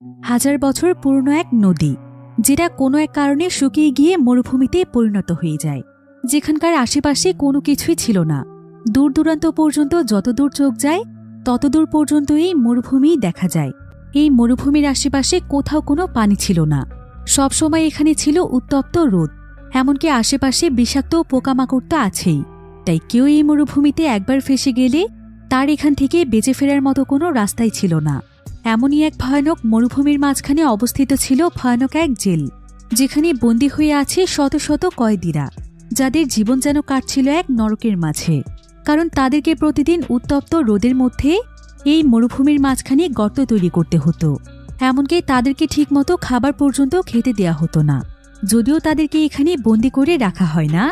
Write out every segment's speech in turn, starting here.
হাজার বছর পুরনো এক নদী, যেটা কোনো এক কারণে শুকিয়ে গিয়ে মরুভূমিতে পরিণত হয়ে যায়, যেখানকার আশেপাশে কোনো কিছুই ছিল না। দূর দূরান্ত পর্যন্ত যতদূর চোখ যায় ততদূর পর্যন্ত এই মরুভূমিই দেখা যায়। এই মরুভূমির আশেপাশে কোথাও কোনো পানি ছিল না। সবসময় এখানে ছিল উত্তপ্ত রোদ, এমনকি আশেপাশে বিষাক্ত পোকামাকড় তো আছেই। তাই কেউ এই মরুভূমিতে একবার ফেসে গেলে তার এখান থেকে বেঁচে ফেরার মতো কোনো রাস্তাই ছিল না। এমনই এক ভয়ানক মরুভূমির মাঝখানে অবস্থিত ছিল ভয়ানক এক জেল, যেখানে বন্দী হয়ে আছে শত শত কয়েদিরা, যাদের জীবন যেন কাটছিল এক নরকের মাঝে। কারণ তাদেরকে প্রতিদিন উত্তপ্ত রোদের মধ্যে এই মরুভূমির মাঝখানে গর্ত তৈরি করতে হতো। এমনকি তাদেরকে ঠিকমতো খাবার পর্যন্ত খেতে দেয়া হতো না। যদিও তাদেরকে এখানে বন্দী করে রাখা হয় না,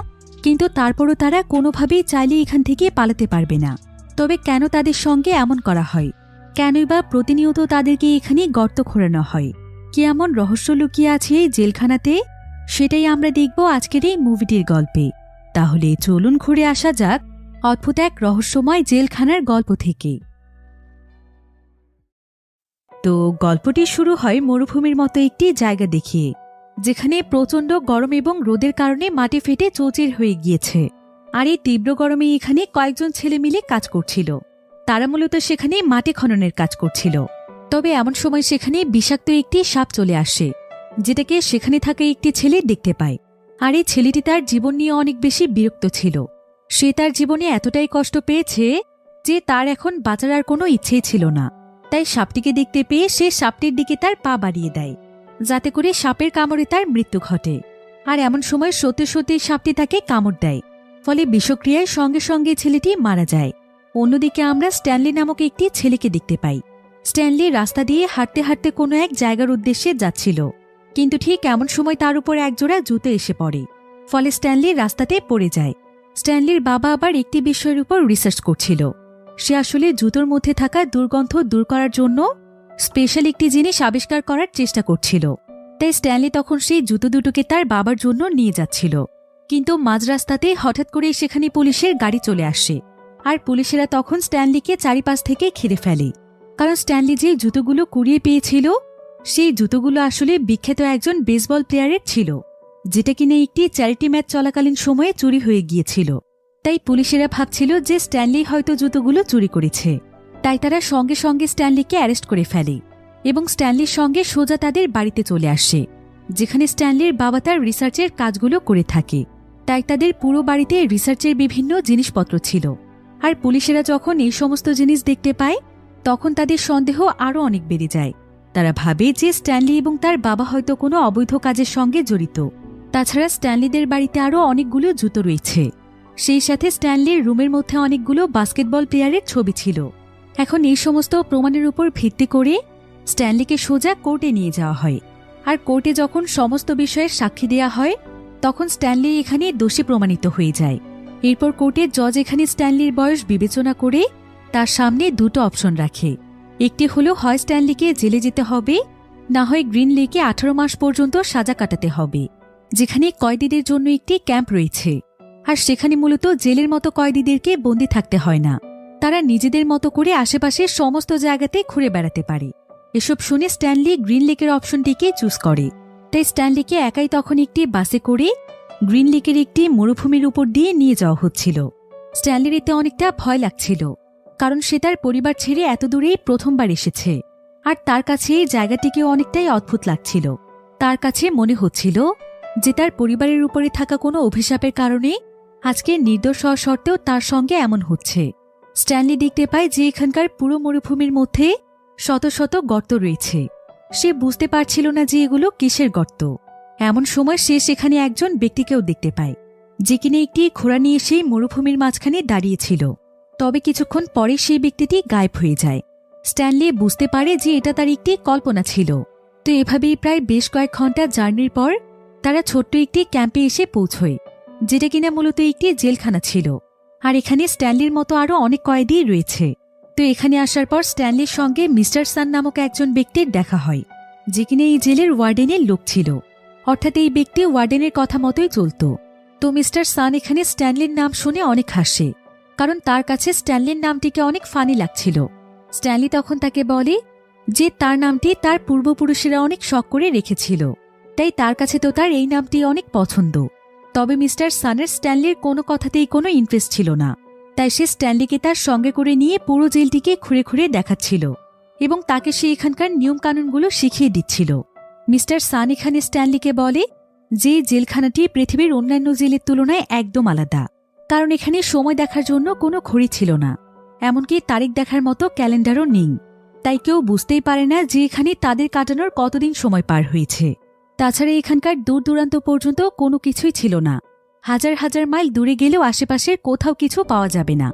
কিন্তু তারপরও তারা কোনোভাবেই চাইলে এখান থেকে পালাতে পারবে না। তবে কেন তাদের সঙ্গে এমন করা হয়? কেনই বা প্রতিনিয়ত তাদেরকে এখানে গর্ত খোঁড়ানো হয়? কি এমন রহস্য লুকিয়ে আছে এই জেলখানাতে? সেটাই আমরা দেখব আজকের এই মুভিটির গল্পে। তাহলে চলুন ঘুরে আসা যাক অদ্ভুত এক রহস্যময় জেলখানার গল্প থেকে। তো গল্পটি শুরু হয় মরুভূমির মতো একটি জায়গা দেখিয়ে, যেখানে প্রচণ্ড গরম এবং রোদের কারণে মাটি ফেটে চৌচির হয়ে গিয়েছে। আর এই তীব্র গরমে এখানে কয়েকজন ছেলে মিলে কাজ করছিল। তারা মূলত সেখানে মাটি খননের কাজ করছিল। তবে এমন সময় সেখানে বিষাক্ত একটি সাপ চলে আসে, যেটাকে সেখানে থাকা একটি ছেলে দেখতে পায়। আর এই ছেলেটি তার জীবন নিয়ে অনেক বেশি বিরক্ত ছিল। সে তার জীবনে এতটাই কষ্ট পেয়েছে যে তার এখন বাঁচার আর কোনো ইচ্ছেই ছিল না। তাই সাপটিকে দেখতে পেয়ে সে সাপটির দিকে তার পা বাড়িয়ে দেয়, যাতে করে সাপের কামড়ে তার মৃত্যু ঘটে। আর এমন সময় সত্যি সত্যি সাপটি তাকে কামড় দেয়, ফলে বিষক্রিয়ায় সঙ্গে সঙ্গে ছেলেটি মারা যায়। অন্যদিকে আমরা স্ট্যানলি নামক একটি ছেলেকে দেখতে পাই। স্ট্যানলি রাস্তা দিয়ে হাঁটতে হাঁটতে কোনো এক জায়গার উদ্দেশ্যে যাচ্ছিল, কিন্তু ঠিক এমন সময় তার উপর একজোড়া জুতো এসে পড়ে। ফলে স্ট্যানলি রাস্তাতে পড়ে যায়। স্ট্যানলির বাবা আবার একটি বিষয়ের উপর রিসার্চ করছিল। সে আসলে জুতোর মধ্যে থাকা দুর্গন্ধ দূর করার জন্য স্পেশাল একটি জিনিস আবিষ্কার করার চেষ্টা করছিল। তাই স্ট্যানলি তখন সেই জুতো দুটোকে তার বাবার জন্য নিয়ে যাচ্ছিল। কিন্তু মাঝ রাস্তাতে হঠাৎ করে সেখানে পুলিশের গাড়ি চলে আসে। আর পুলিশেরা তখন স্ট্যানলিকে চারিপাশ থেকে ঘিরে ফেলে। কারণ স্ট্যানলি যে জুতোগুলো কুড়িয়ে পেয়েছিল, সেই জুতোগুলো আসলে বিখ্যাত একজন বেসবল প্লেয়ারের ছিল, যেটা কিনা একটি চ্যারিটি ম্যাচ চলাকালীন সময়ে চুরি হয়ে গিয়েছিল। তাই পুলিশেরা ভাবছিল যে স্ট্যানলি হয়তো জুতোগুলো চুরি করেছে। তাই তারা সঙ্গে সঙ্গে স্ট্যানলিকে অ্যারেস্ট করে ফেলে এবং স্ট্যানলির সঙ্গে সোজা তাদের বাড়িতে চলে আসে, যেখানে স্ট্যানলির বাবা তার রিসার্চের কাজগুলো করে থাকে। তাই তাদের পুরো বাড়িতে রিসার্চের বিভিন্ন জিনিসপত্র ছিল। আর পুলিশেরা যখন এই সমস্ত জিনিস দেখতে পায়, তখন তাদের সন্দেহ আরও অনেক বেড়ে যায়। তারা ভাবে যে স্ট্যানলি এবং তার বাবা হয়তো কোনো অবৈধ কাজের সঙ্গে জড়িত। তাছাড়া স্ট্যানলিদের বাড়িতে আরও অনেকগুলো জুতো রয়েছে। সেই সাথে স্ট্যানলির রুমের মধ্যে অনেকগুলো বাস্কেটবল প্লেয়ারের ছবি ছিল। এখন এই সমস্ত প্রমাণের উপর ভিত্তি করে স্ট্যানলিকে সোজা কোর্টে নিয়ে যাওয়া হয়। আর কোর্টে যখন সমস্ত বিষয়ের সাক্ষী দেয়া হয়, তখন স্ট্যানলি এখানে দোষী প্রমাণিত হয়ে যায়। এরপর কোর্টের জজ এখানে স্ট্যানলির বয়স বিবেচনা করে তার সামনে দুটো অপশন রাখে। একটি হলো হয় স্ট্যানলিকে জেলে যেতে হবে, না হয় গ্রিন লেকে 18 মাস পর্যন্ত সাজা কাটাতে হবে, যেখানে কয়েদিদের জন্য একটি ক্যাম্প রয়েছে। আর সেখানে মূলত জেলের মতো কয়েদিদেরকে বন্দী থাকতে হয় না। তারা নিজেদের মতো করে আশেপাশের সমস্ত জায়গাতে ঘুরে বেড়াতে পারে। এসব শুনে স্ট্যানলি গ্রিন লেকের অপশনটিকে চুজ করে। তাই স্ট্যানলিকে একাই তখন একটি বাসে করে গ্রিন লেকের একটি মরুভূমির উপর দিয়ে নিয়ে যাওয়া হচ্ছিল। স্ট্যানলির এতে অনেকটা ভয় লাগছিল, কারণ সে তার পরিবার ছেড়ে এত দূরেই প্রথমবার এসেছে। আর তার কাছে এই জায়গাটিকে অনেকটাই অদ্ভুত লাগছিল। তার কাছে মনে হচ্ছিল যে তার পরিবারের উপরে থাকা কোনো অভিশাপের কারণে আজকে নির্দোষ হওয়া সত্ত্বেও তার সঙ্গে এমন হচ্ছে। স্ট্যানলি দেখতে পায় যে এখানকার পুরো মরুভূমির মধ্যে শত শত গর্ত রয়েছে। সে বুঝতে পারছিল না যে এগুলো কিসের গর্ত। এমন সময় সে সেখানে একজন ব্যক্তিকেও দেখতে পায়, যে কিনা একটি ঘোড়া নিয়ে সেই মরুভূমির মাঝখানে দাঁড়িয়েছিল। তবে কিছুক্ষণ পরে সেই ব্যক্তিটি গায়েব হয়ে যায়। স্ট্যানলি বুঝতে পারে যে এটা তার একটি কল্পনা ছিল। তো এভাবেই প্রায় বেশ কয়েক ঘন্টা জার্নির পর তারা ছোট্ট একটি ক্যাম্পে এসে পৌঁছয়, যেটা কিনা মূলত একটি জেলখানা ছিল। আর এখানে স্ট্যানলির মতো আরও অনেক কয়েদি রয়েছে। তো এখানে আসার পর স্ট্যানলির সঙ্গে মিস্টার সান নামক একজন ব্যক্তির দেখা হয়, যে কিনা এই জেলের ওয়ার্ডেনের লোক ছিল। অর্থাৎ এই ব্যক্তি ওয়ার্ডেনের কথা মতোই চলত। তো মিস্টার সান এখানে স্ট্যানলির নাম শুনে অনেক হাসে, কারণ তার কাছে স্ট্যানলির নামটিকে অনেক ফানি লাগছিল। স্ট্যানলি তখন তাকে বলে যে তার নামটি তার পূর্বপুরুষেরা অনেক শখ করে রেখেছিল, তাই তার কাছে তো তার এই নামটি অনেক পছন্দ। তবে মিস্টার সানের স্ট্যানলির কোনো কথাতেই কোনো ইন্টারেস্ট ছিল না, তাই সে স্ট্যানলিকে তার সঙ্গে করে নিয়ে পুরো জেলটিকে ঘুরে ঘুরে দেখাচ্ছিল এবং তাকে সে এখানকার নিয়মকানুনগুলো শিখিয়ে দিচ্ছিল। মিস্টার সান এখানে স্ট্যানলিকে বলে যে জেলখানাটি পৃথিবীর অন্যান্য জেলের তুলনায় একদম আলাদা, কারণ এখানে সময় দেখার জন্য কোনো ঘড়ি ছিল না, এমনকি তারিখ দেখার মতো ক্যালেন্ডারও নেই। তাই কেউ বুঝতেই পারে না যে এখানে তাদের কাটানোর কতদিন সময় পার হয়েছে। তাছাড়া এখানকার দূর দূরান্ত পর্যন্ত কোনো কিছুই ছিল না, হাজার হাজার মাইল দূরে গেলেও আশেপাশের কোথাও কিছু পাওয়া যাবে না।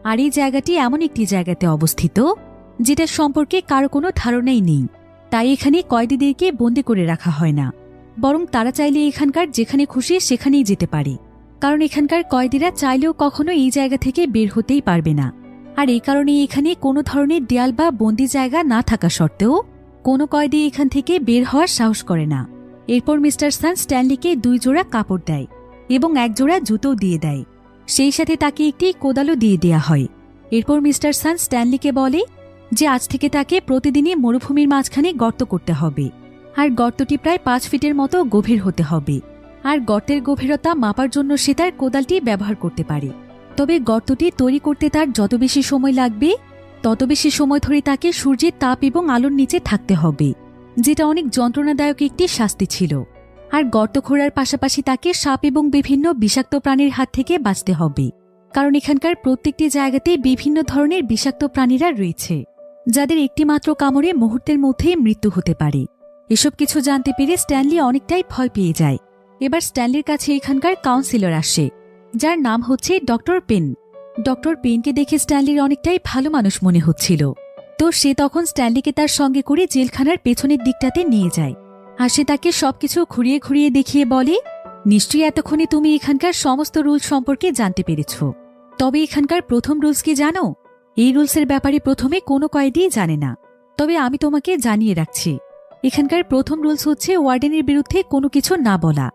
আর এই জায়গাটি এমন একটি জায়গাতে অবস্থিত যেটা সম্পর্কে কারো কোনো ধারণাই নেই, তাই এখানে কয়েদিদেরকে বন্দি করে রাখা হয় না, বরং তারা চাইলে এখানকার যেখানে খুশি সেখানেই যেতে পারে, কারণ এখানকার কয়েদিরা চাইলেও কখনো এই জায়গা থেকে বের হতেই পারবে না। আর এই কারণে এখানে কোনো ধরনের দেয়াল বা বন্দি জায়গা না থাকা সত্ত্বেও কোনো কয়েদি এখান থেকে বের হওয়ার সাহস করে না। এরপর মিস্টার সান স্ট্যানলিকে 2 জোড়া কাপড় দেয় এবং 1 জোড়া জুতো দিয়ে দেয়, সেই সাথে তাকে একটি কোদালও দিয়ে দেয়া হয়। এরপর মিস্টার সান স্ট্যানলিকে বলে যে আজ থেকে তাকে প্রতিদিনই মরুভূমির মাঝখানে গর্ত করতে হবে, আর গর্তটি প্রায় 5 ফিটের মতো গভীর হতে হবে, আর গর্তের গভীরতা মাপার জন্য সে তার কোদালটি ব্যবহার করতে পারে। তবে গর্তটি তৈরি করতে তার যত বেশি সময় লাগবে তত বেশি সময় ধরে তাকে সূর্যের তাপ এবং আলোর নিচে থাকতে হবে, যেটা অনেক যন্ত্রণাদায়ক একটি শাস্তি ছিল। আর গর্ত খোঁড়ার পাশাপাশি তাকে সাপ এবং বিভিন্ন বিষাক্ত প্রাণীর হাত থেকে বাঁচতে হবে, কারণ এখানকার প্রত্যেকটি জায়গাতেই বিভিন্ন ধরনের বিষাক্ত প্রাণীরা রয়েছে, যাদের একটিমাত্র কামড়ে মুহূর্তের মধ্যেই মৃত্যু হতে পারে। এসব কিছু জানতে পেরে স্ট্যানলি অনেকটাই ভয় পেয়ে যায়। এবার স্ট্যানলির কাছে এখানকার কাউন্সিলর আসে, যার নাম হচ্ছে ডক্টর পেন। ডক্টর পেনকে দেখে স্ট্যানলির অনেকটাই ভালো মানুষ মনে হচ্ছিল, তো সে তখন স্ট্যানলিকে তার সঙ্গে করে জেলখানার পেছনের দিকটাতে নিয়ে যায়। আর সে তাকে সবকিছু ঘুরিয়ে ঘুরিয়ে দেখিয়ে বলে, নিশ্চয়ই এতক্ষণে তুমি এখানকার সমস্ত রুলস সম্পর্কে জানতে পেরেছ। তবে এখানকার প্রথম রুলস কি জানো? এই রুলসের ব্যাপারে প্রথমে কোনো কয়েদিই জানে না, তবে আমি তোমাকে জানিয়ে রাখছি। এখানকার প্রথম রুলস হচ্ছে ওয়ার্ডেনের বিরুদ্ধে কোনো কিছু না বলা,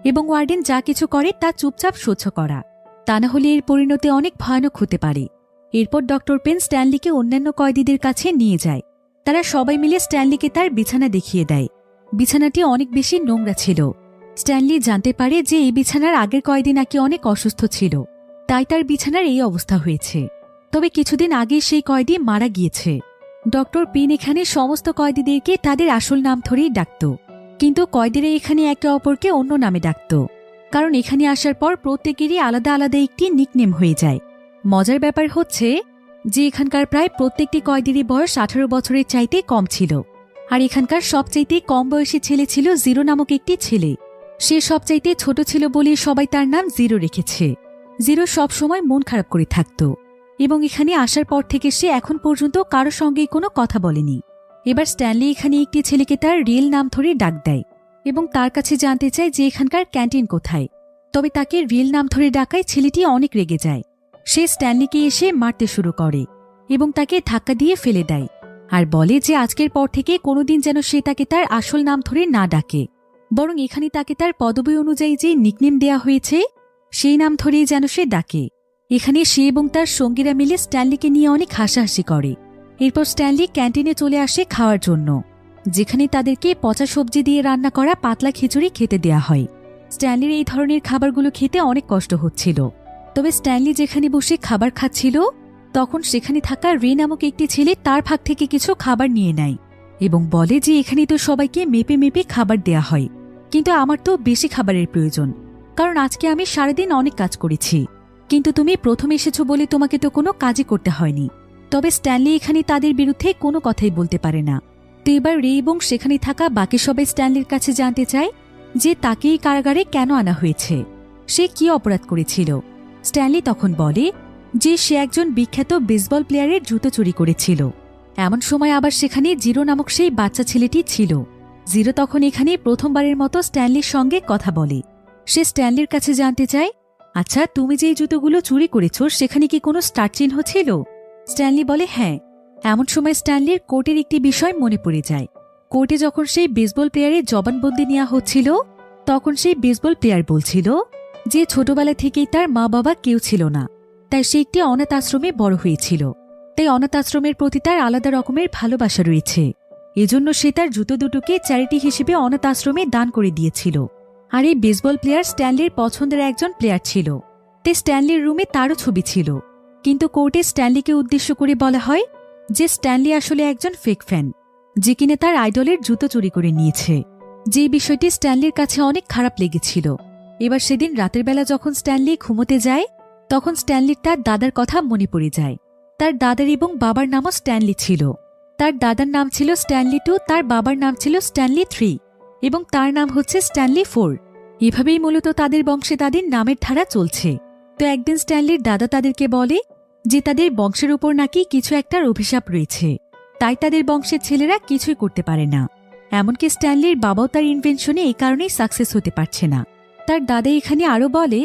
এবং ওয়ার্ডেন যা কিছু করে তা চুপচাপ সহ্য করা, তা না হলে এর পরিণতি অনেক ভয়ানক হতে পারে। এরপর ডক্টর পেন স্ট্যানলিকে অন্যান্য কয়েদিদের কাছে নিয়ে যায়। তারা সবাই মিলে স্ট্যানলিকে তার বিছানা দেখিয়ে দেয়। বিছানাটি অনেক বেশি নোংরা ছিল। স্ট্যানলি জানতে পারে যে এই বিছানার আগের কয়েদি নাকি অনেক অসুস্থ ছিল, তাই তার বিছানার এই অবস্থা হয়েছে। তবে কিছুদিন আগে সেই কয়েদি মারা গিয়েছে। ডক্টর পেন এখানে সমস্ত কয়েদিদেরকে তাদের আসল নাম ধরেই ডাকত, কিন্তু কয়েদিরা এখানে একে অপরকে অন্য নামে ডাকত, কারণ এখানে আসার পর প্রত্যেকেরই আলাদা আলাদা একটি নিকনেম হয়ে যায়। মজার ব্যাপার হচ্ছে যে এখানকার প্রায় প্রত্যেকটি কয়েদিরই বয়স 18 বছরের চাইতে কম ছিল। আর এখানকার সবচাইতে কম বয়সী ছেলে ছিল জিরো নামক একটি ছেলে। সে সবচাইতে ছোট ছিল বলে সবাই তার নাম জিরো রেখেছে। জিরো সব সময় মন খারাপ করে থাকত, এবং এখানে আসার পর থেকে সে এখন পর্যন্ত কারো সঙ্গেই কোনো কথা বলেনি। এবার স্ট্যানলি এখানে একটি ছেলেকে তার রিয়েল নাম ধরে ডাক দেয় এবং তার কাছে জানতে চায় যে এখানকার ক্যান্টিন কোথায়। তবে তাকে রিয়েল নাম ধরে ডাকায় ছেলেটি অনেক রেগে যায়। সে স্ট্যানলিকে এসে মারতে শুরু করে এবং তাকে ধাক্কা দিয়ে ফেলে দেয়, আর বলে যে আজকের পর থেকে কোনোদিন যেন সে তাকে তার আসল নাম ধরে না ডাকে, বরং এখানে তাকে তার পদবি অনুযায়ী যে নিকনেম দেয়া হয়েছে সেই নাম ধরেই যেন সে ডাকে। এখানে সে এবং তার সঙ্গীরা মিলে স্ট্যানলিকে নিয়ে অনেক হাসাহাসি করে। এরপর স্ট্যানলি ক্যান্টিনে চলে আসে খাওয়ার জন্য, যেখানে তাদেরকে পচা সবজি দিয়ে রান্না করা পাতলা খিচুড়ি খেতে দেয়া হয়। স্ট্যানলির এই ধরনের খাবারগুলো খেতে অনেক কষ্ট হচ্ছিল। তবে স্ট্যানলি যেখানে বসে খাবার খাচ্ছিল তখন সেখানে থাকা রে নামক একটি ছেলে তার ভাগ থেকে কিছু খাবার নিয়ে নেয় এবং বলে যে এখানে তো সবাইকে মেপে মেপে খাবার দেয়া হয়, কিন্তু আমার তো বেশি খাবারের প্রয়োজন, কারণ আজকে আমি সারাদিন অনেক কাজ করেছি, কিন্তু তুমি প্রথম এসেছো বলে তোমাকে তো কোনো কাজই করতে হয়নি। তবে স্ট্যানলি এখানে তাদের বিরুদ্ধে কোনো কথাই বলতে পারে না। তো এবার রে এবং সেখানে থাকা বাকি সবাই স্ট্যানলির কাছে জানতে চায় যে তাকে এই কারাগারে কেন আনা হয়েছে, সে কি অপরাধ করেছিল। স্ট্যানলি তখন বলে যে সে একজন বিখ্যাত বেসবল প্লেয়ারের জুতো চুরি করেছিল। এমন সময় আবার সেখানে জিরো নামক সেই বাচ্চা ছেলেটি ছিল। জিরো তখন এখানে প্রথমবারের মতো স্ট্যানলির সঙ্গে কথা বলে। সে স্ট্যানলির কাছে জানতে চায়, আচ্ছা তুমি যে জুতোগুলো চুরি করেছ সেখানে কি কোনো স্টার চিহ্ন ছিল? স্ট্যানলি বলে হ্যাঁ। এমন সময় স্ট্যানলির কোর্টের একটি বিষয় মনে পড়ে যায়। কোর্টে যখন সেই বেসবল প্লেয়ারের জবানবন্দি নেওয়া হচ্ছিল তখন সেই বেসবল প্লেয়ার বলছিল যে ছোটবেলা থেকেই তার মা বাবা কেউ ছিল না, তাই সে একটি অনাথ আশ্রমে বড় হয়েছিল, তাই অনাথ আশ্রমের প্রতি তার আলাদা রকমের ভালোবাসা রয়েছে। এজন্য সে তার জুতো দুটোকে চ্যারিটি হিসেবে অনাথ আশ্রমে দান করে দিয়েছিল। আর এই বেসবল প্লেয়ার স্ট্যানলির পছন্দের একজন প্লেয়ার ছিল। তে স্ট্যানলির রুমে তারও ছবি ছিল, কিন্তু কোর্টে স্ট্যানলিকে উদ্দেশ্য করে বলা হয় যে স্ট্যানলি আসলে একজন ফেক ফ্যান, যে কিনা তার আইডলের জুতো চুরি করে নিয়েছে। যে বিষয়টি স্ট্যানলির কাছে অনেক খারাপ লেগেছিল। এবার সেদিন রাতের বেলা যখন স্ট্যানলি ঘুমোতে যায়, তখন স্ট্যানলির তার দাদার কথা মনে পড়ে যায়। তার দাদার এবং বাবার নামও স্ট্যানলি ছিল। তার দাদার নাম ছিল স্ট্যানলি 2, তার বাবার নাম ছিল স্ট্যানলি 3 এবং তার নাম হচ্ছে স্ট্যানলি 4। এভাবেই মূলত তাদের বংশে তাদের নামের ধারা চলছে। তো একদিন স্ট্যানলির দাদা তাদেরকে বলে যে তাদের বংশের উপর নাকি কিছু একটার অভিশাপ রয়েছে, তাই তাদের বংশের ছেলেরা কিছুই করতে পারে না। এমনকি স্ট্যানলির বাবাও তার ইনভেনশনে এই কারণেই সাকসেস হতে পারছে না। তার দাদা এখানে আরও বলে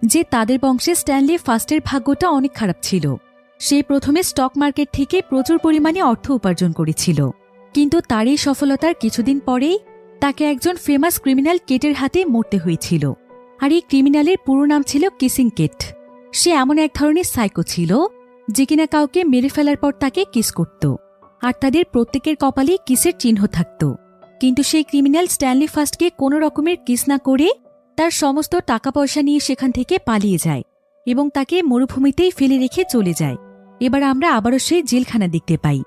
যে তাদের বংশে স্ট্যানলি ফার্স্টের ভাগ্যটা অনেক খারাপ ছিল। সে প্রথমে স্টক মার্কেট থেকে প্রচুর পরিমাণে অর্থ উপার্জন করেছিল, কিন্তু তার এই সফলতার কিছুদিন পরেই তাকে একজন ফেমাস ক্রিমিনাল কেটের হাতে মরতে হয়েছিল। আর এই ক্রিমিনালের পুরো নাম ছিল কিসিং কেট। সে এমন এক ধরনের সাইকো ছিল যে কিনা কাউকে মেরে ফেলার পর তাকে কিস করত, আর তাদের প্রত্যেকের কপালে কিসের চিহ্ন থাকত। কিন্তু সেই ক্রিমিনাল স্ট্যানলি ফার্স্টকে কোনো রকমের কিস না করে তার সমস্ত টাকা পয়সা নিয়ে সেখান থেকে পালিয়ে যায় এবং তাকে মরুভূমিতেই ফেলে রেখে চলে যায়। এবার আমরা আবারও সেই জেলখানা দেখতে পাই,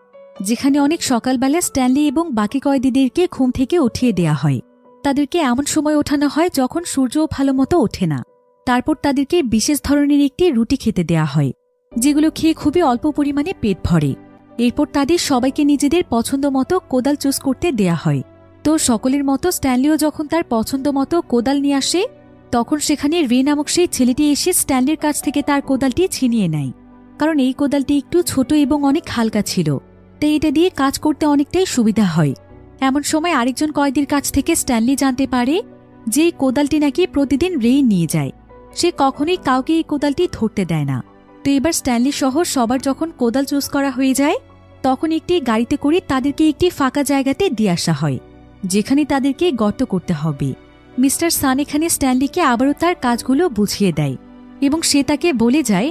যেখানে অনেক সকালবেলা স্ট্যানলি এবং বাকি কয়েদিদেরকে ঘুম থেকে উঠিয়ে দেয়া হয়। তাদেরকে এমন সময় ওঠানো হয় যখন সূর্যও ভালো মতো ওঠে না। তারপর তাদেরকে বিশেষ ধরনের একটি রুটি খেতে দেয়া হয়, যেগুলো খেয়ে খুবই অল্প পরিমাণে পেট ভরে। এরপর তাদের সবাইকে নিজেদের পছন্দ মতো কোদাল চুজ করতে দেয়া হয়। তো সকলের মতো স্ট্যানলিও যখন তার পছন্দ মতো কোদাল নিয়ে আসে, তখন সেখানে রে নামক সেই ছেলেটি এসে স্ট্যানলির কাছ থেকে তার কোদালটি ছিনিয়ে নেয়, কারণ এই কোদালটি একটু ছোট এবং অনেক হালকা ছিল, তাই এটা দিয়ে কাজ করতে অনেকটাই সুবিধা হয়। এমন সময় আরেকজন কয়েদির কাছ থেকে স্ট্যানলি জানতে পারে যে এই কোদালটি নাকি প্রতিদিন রে নিয়ে যায়। সে কখনোই কাউকে এই কোদালটি ধরতে দেয় না। তো এবার স্ট্যানলি সহ সবার যখন কোদাল চুজ করা হয়ে যায়, তখন একটি গাড়িতে করে তাদেরকে একটি ফাঁকা জায়গাতে দিয়ে আসা হয়, যেখানে তাদেরকে গর্ত করতে হবে। মিস্টার সান এখানে স্ট্যানলিকে আবারও তার কাজগুলো বুঝিয়ে দেয় এবং সে তাকে বলে যায়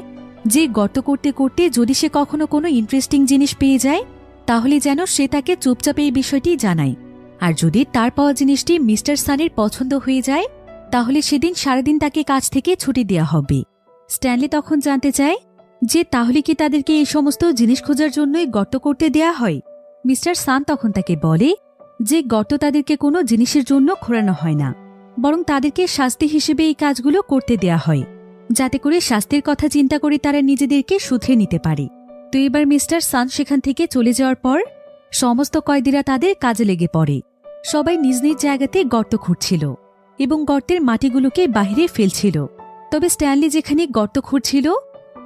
যে গর্ত করতে করতে যদি সে কখনো কোনো ইন্টারেস্টিং জিনিস পেয়ে যায়, তাহলে যেন সে তাকে চুপচাপ এই বিষয়টি জানায়। আর যদি তার পাওয়া জিনিসটি মিস্টার সানের পছন্দ হয়ে যায়, তাহলে সেদিন সারাদিন তাকে কাজ থেকে ছুটি দেওয়া হবে। স্ট্যানলি তখন জানতে চায় যে তাহলে কি তাদেরকে এই সমস্ত জিনিস খোঁজার জন্যই গর্ত করতে দেয়া হয়। মিস্টার সান তখন তাকে বলে যে গর্ত তাদেরকে কোনো জিনিসের জন্য খোঁড়ানো হয় না, বরং তাদেরকে শাস্তি হিসেবে এই কাজগুলো করতে দেয়া হয়, যাতে করে শাস্তির কথা চিন্তা করে তারা নিজেদেরকে শুধরে নিতে পারে। তো এবার মিস্টার সান সেখান থেকে চলে যাওয়ার পর সমস্ত কয়েদিরা তাদের কাজে লেগে পড়ে। সবাই নিজ নিজ জায়গাতে গর্ত খুঁড়ছিল এবং গর্তের মাটিগুলোকে বাহিরে ফেলছিল। তবে স্ট্যানলি যেখানে গর্ত খুঁড়ছিল,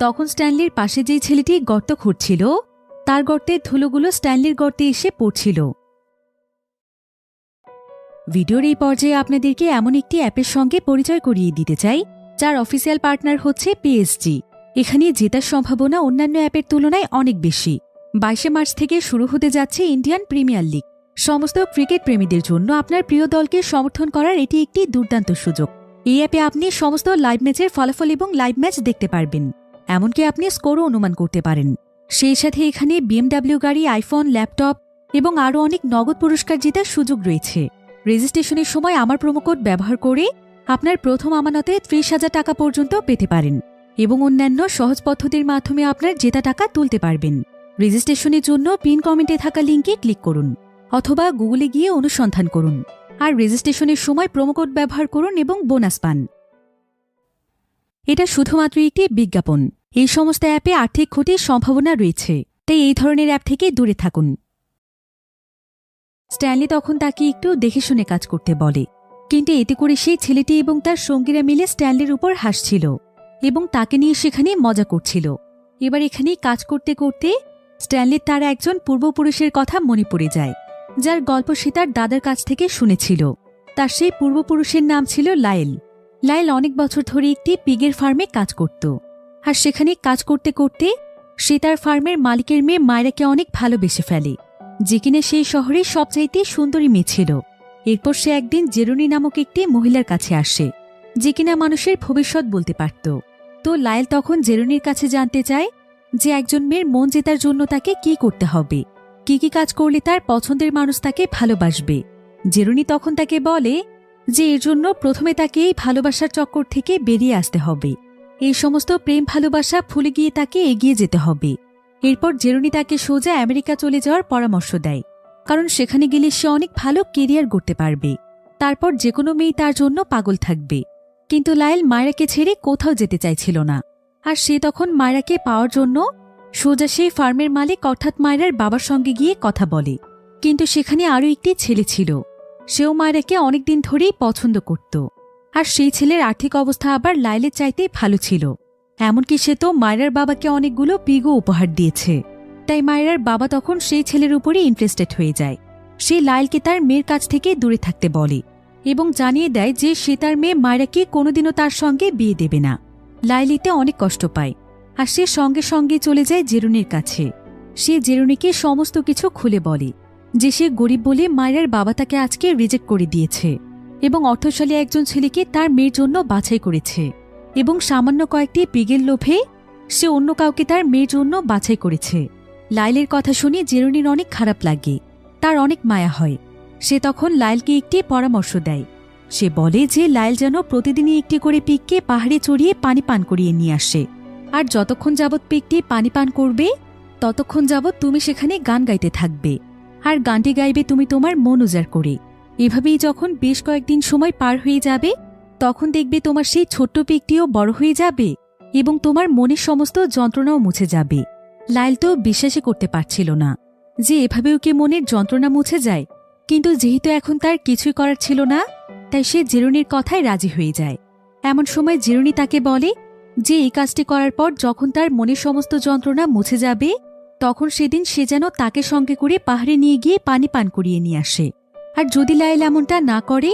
তখন স্ট্যানলির পাশে যেই ছেলেটি গর্ত খুঁড়ছিল, তার গর্তের ধুলোগুলো স্ট্যানলির গর্তে এসে পড়ছিল। ভিডিওর এই পর্যায়ে আপনাদেরকে এমন একটি অ্যাপের সঙ্গে পরিচয় করিয়ে দিতে চাই, যার অফিসিয়াল পার্টনার হচ্ছে পিএসজি। এখানে জেতার সম্ভাবনা অন্যান্য অ্যাপের তুলনায় অনেক বেশি। 22 মার্চ থেকে শুরু হতে যাচ্ছে ইন্ডিয়ান প্রিমিয়ার লিগ। সমস্ত ক্রিকেট প্রেমীদের জন্য আপনার প্রিয় দলকে সমর্থন করার এটি একটি দুর্দান্ত সুযোগ। এই অ্যাপে আপনি সমস্ত লাইভ ম্যাচের ফলাফল এবং লাইভ ম্যাচ দেখতে পারবেন, এমনকি আপনি স্কোরও অনুমান করতে পারেন। সেই সাথে এখানে BMW গাড়ি, আইফোন, ল্যাপটপ এবং আরও অনেক নগদ পুরস্কার জেতার সুযোগ রয়েছে। রেজিস্ট্রেশনের সময় আমার প্রোমোকোড ব্যবহার করে আপনার প্রথম আমানতে 30,000 টাকা পর্যন্ত পেতে পারেন এবং অন্যান্য সহজ পদ্ধতির মাধ্যমে আপনার জেতা টাকা তুলতে পারবেন। রেজিস্ট্রেশনের জন্য পিন কমেন্টে থাকা লিঙ্কে ক্লিক করুন অথবা গুগলে গিয়ে অনুসন্ধান করুন, আর রেজিস্ট্রেশনের সময় প্রোমোকোড ব্যবহার করুন এবং বোনাস পান। এটা শুধুমাত্র একটি বিজ্ঞাপন। এই সমস্ত অ্যাপে আর্থিক ক্ষতির সম্ভাবনা রয়েছে, তাই এই ধরনের অ্যাপ থেকে দূরে থাকুন। স্ট্যানলি তখন তাকে একটু দেখে শুনে কাজ করতে বলে, কিন্তু এতে করে সেই ছেলেটি এবং তার সঙ্গীরা মিলে স্ট্যানলির উপর হাসছিল এবং তাকে নিয়ে সেখানে মজা করছিল। এবার এখানেই কাজ করতে করতে স্ট্যানলির তার একজন পূর্বপুরুষের কথা মনে পড়ে যায়, যার গল্প সে তার দাদার কাছ থেকে শুনেছিল। তার সেই পূর্বপুরুষের নাম ছিল লায়েল। লায়েল অনেক বছর ধরে একটি পিগের ফার্মে কাজ করত, আর সেখানে কাজ করতে করতে সে তার ফার্মের মালিকের মেয়ে মায়রাকে অনেক ভালোবেসে ফেলে, যে কিনা সেই শহরের সবচাইতে সুন্দরী মেয়ে ছিল। এরপর সে একদিন জেরুনি নামক একটি মহিলার কাছে আসে, যে কিনা মানুষের ভবিষ্যৎ বলতে পারত। তো লায়েল তখন জেরুনির কাছে জানতে চায় যে একজন মেয়ের মন জেতার জন্য তাকে কি করতে হবে। কি কি কাজ করলে তার পছন্দের মানুষ তাকে ভালোবাসবে। জেরুনি তখন তাকে বলে যে এর জন্য প্রথমে তাকে এই ভালোবাসার চক্কর থেকে বেরিয়ে আসতে হবে। এই সমস্ত প্রেম ভালোবাসা ভুলে গিয়ে তাকে এগিয়ে যেতে হবে। এরপর জেরুনি তাকে সোজা আমেরিকা চলে যাওয়ার পরামর্শ দেয়, কারণ সেখানে গেলে সে অনেক ভালো কেরিয়ার গড়তে পারবে। তারপর যে কোনো মেয়ে তার জন্য পাগল থাকবে। কিন্তু লায়েল মায়রাকে ছেড়ে কোথাও যেতে চাইছিল না। আর সে তখন মায়রাকে পাওয়ার জন্য সোজা সেই ফার্মের মালিক অর্থাৎ মায়রার বাবার সঙ্গে গিয়ে কথা বলে। কিন্তু সেখানে আরও একটি ছেলে ছিল। সেও মায়রাকে অনেকদিন ধরেই পছন্দ করত। আর সেই ছেলের আর্থিক অবস্থা আবার লায়েলের চাইতে ভালো ছিল। এমনকি সে তো মায়রার বাবাকে অনেকগুলো পিগো উপহার দিয়েছে। তাই মায়রার বাবা তখন সেই ছেলের উপরই ইন্টারেস্টেড হয়ে যায়। সে লায়েলকে তার মেয়ের কাছ থেকে দূরে থাকতে বলে এবং জানিয়ে দেয় যে সে তার মেয়ে মায়রাকে কোনোদিনও তার সঙ্গে বিয়ে দেবে না। লায়েল এতে অনেক কষ্ট পায় আর সে সঙ্গে সঙ্গে চলে যায় জেরুনির কাছে। সে জেরুনিকে সমস্ত কিছু খুলে বলে যে সে গরিব বলে মায়রার বাবা তাকে আজকে রিজেক্ট করে দিয়েছে এবং অর্থশালী একজন ছেলেকে তার মেয়ের জন্য বাছাই করেছে এবং সামান্য কয়েকটি পিগের লোভে সে অন্য কাউকে তার মেয়ের জন্য বাছাই করেছে। লায়েলের কথা শুনে জেরুনির অনেক খারাপ লাগে, তার অনেক মায়া হয়। সে তখন লায়েলকে একটি পরামর্শ দেয়। সে বলে যে লায়েল যেন প্রতিদিনই একটি করে পিগকে পাহাড়ে চড়িয়ে পানি পান করিয়ে নিয়ে আসে। আর যতক্ষণ যাবৎ পিগটি পানি পান করবে ততক্ষণ যাবৎ তুমি সেখানে গান গাইতে থাকবে। আর গানটি গাইবে তুমি তোমার মন উজাড় করে। এভাবেই যখন বেশ কয়েকদিন সময় পার হয়ে যাবে তখন দেখবে তোমার সেই ছোট্ট পিগটিও বড় হয়ে যাবে এবং তোমার মনের সমস্ত যন্ত্রণাও মুছে যাবে। লায়েল তো বিশ্বাসই করতে পারছিল না যে এভাবেও কি মনের যন্ত্রণা মুছে যায়। কিন্তু যেহেতু এখন তার কিছুই করার ছিল না, তাই সে জেরুনির কথায় রাজি হয়ে যায়। এমন সময় জেরুনি তাকে বলে যে এই কাজটি করার পর যখন তার মনের সমস্ত যন্ত্রণা মুছে যাবে তখন সেদিন সে যেন তাকে সঙ্গে করে পাহাড়ে নিয়ে গিয়ে পানি পান করিয়ে নিয়ে আসে। আর যদি লায়েল এমনটা না করে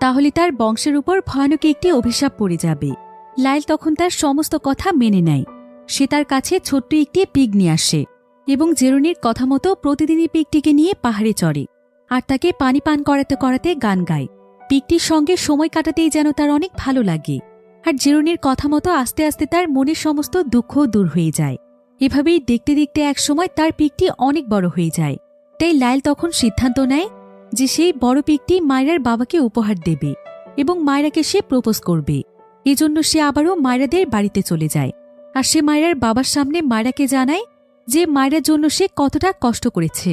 তাহলে তার বংশের উপর ভয়ানক একটি অভিশাপ পড়ে যাবে। লায়েল তখন তার সমস্ত কথা মেনে নেয়। সে তার কাছে ছোট্ট একটি পিগ নিয়ে আসে এবং জেরুনির কথা মতো প্রতিদিনই পিগটিকে নিয়ে পাহাড়ে চড়ে আর তাকে পানি পান করাতে করাতে গান গায়। পিগটির সঙ্গে সময় কাটাতেই যেন তার অনেক ভালো লাগে। আর জেরুনির কথা মতো আস্তে আস্তে তার মনের সমস্ত দুঃখ দূর হয়ে যায়। এভাবেই দেখতে দেখতে একসময় তার পিগটি অনেক বড় হয়ে যায়। তাই লায়েল তখন সিদ্ধান্ত নেয় যে সেই বড় পিগটি মায়রার বাবাকে উপহার দেবে এবং মায়রাকে সে প্রপোজ করবে। এজন্য সে আবারও মায়রাদের বাড়িতে চলে যায়। আর সে মায়রার বাবার সামনে মায়রাকে জানায় যে মায়রার জন্য সে কতটা কষ্ট করেছে,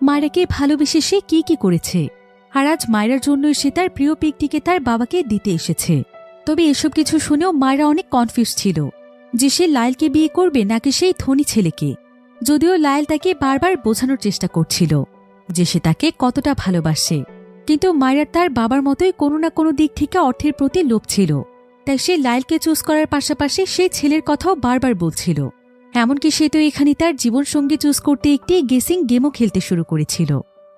মায়রাকে ভালোবেসে সে কি কি করেছে। আর আজ মায়রার জন্যই সে তার প্রিয় পিগটিকে তার বাবাকে দিতে এসেছে। তবে এসব কিছু শুনেও মায়রা অনেক কনফিউজ ছিল যে সে লায়েলকে বিয়ে করবে নাকি সেই ধনী ছেলেকে। যদিও লায়েল তাকে বারবার বোঝানোর চেষ্টা করছিল যে সে তাকে কতটা ভালোবাসে, কিন্তু মায়রার তার বাবার মতোই কোনো না কোনো দিক থেকে অর্থের প্রতি লোভ ছিল। তাই সে লায়েলকে চুজ করার পাশাপাশি সেই ছেলের কথাও বারবার বলছিল। এমনকি সে তো এখানে তার জীবনসঙ্গী চুজ করতে একটি গেসিং গেমও খেলতে শুরু করেছিল।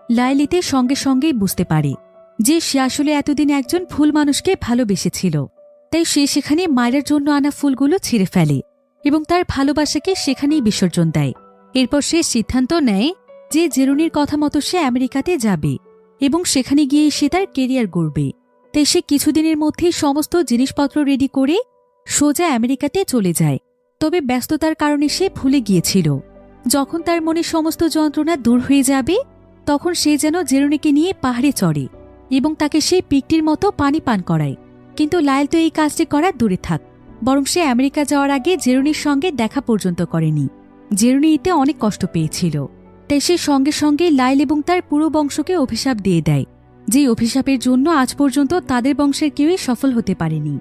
লায়েল এতে সঙ্গে সঙ্গেই বুঝতে পারে যে সে আসলে এতদিন একজন ভুল মানুষকে ভালোবেসেছিল। তাই সে সেখানে মায়রার জন্য আনা ফুলগুলো ছিঁড়ে ফেলে এবং তার ভালোবাসাকে সেখানেই বিসর্জন দেয়। এরপর সে সিদ্ধান্ত নেয় যে জেরুনির কথা মতো সে আমেরিকাতে যাবে এবং সেখানে গিয়ে সে তার কেরিয়ার গড়বে। তাই সে কিছুদিনের মধ্যেই সমস্ত জিনিসপত্র রেডি করে সোজা আমেরিকাতে চলে যায়। তবে ব্যস্ততার কারণে সে ভুলে গিয়েছিল যখন তার মনে সমস্ত যন্ত্রণা দূর হয়ে যাবে তখন সে যেন জেরুনিকে নিয়ে পাহাড়ে চড়ে এবং তাকে সেই পিগটির মতো পানি পান করায়। কিন্তু লায়েল তো এই কাজটি করা দূরে থাক, বরং সে আমেরিকা যাওয়ার আগে জেরুনির সঙ্গে দেখা পর্যন্ত করেনি। জেরুনি এতে অনেক কষ্ট পেয়েছিল। তাই সে সঙ্গে সঙ্গে লায়েল এবং তার পুরো বংশকে অভিশাপ দিয়ে দেয়, যে অভিশাপের জন্য আজ পর্যন্ত তাদের বংশের কেউই সফল হতে পারেনি।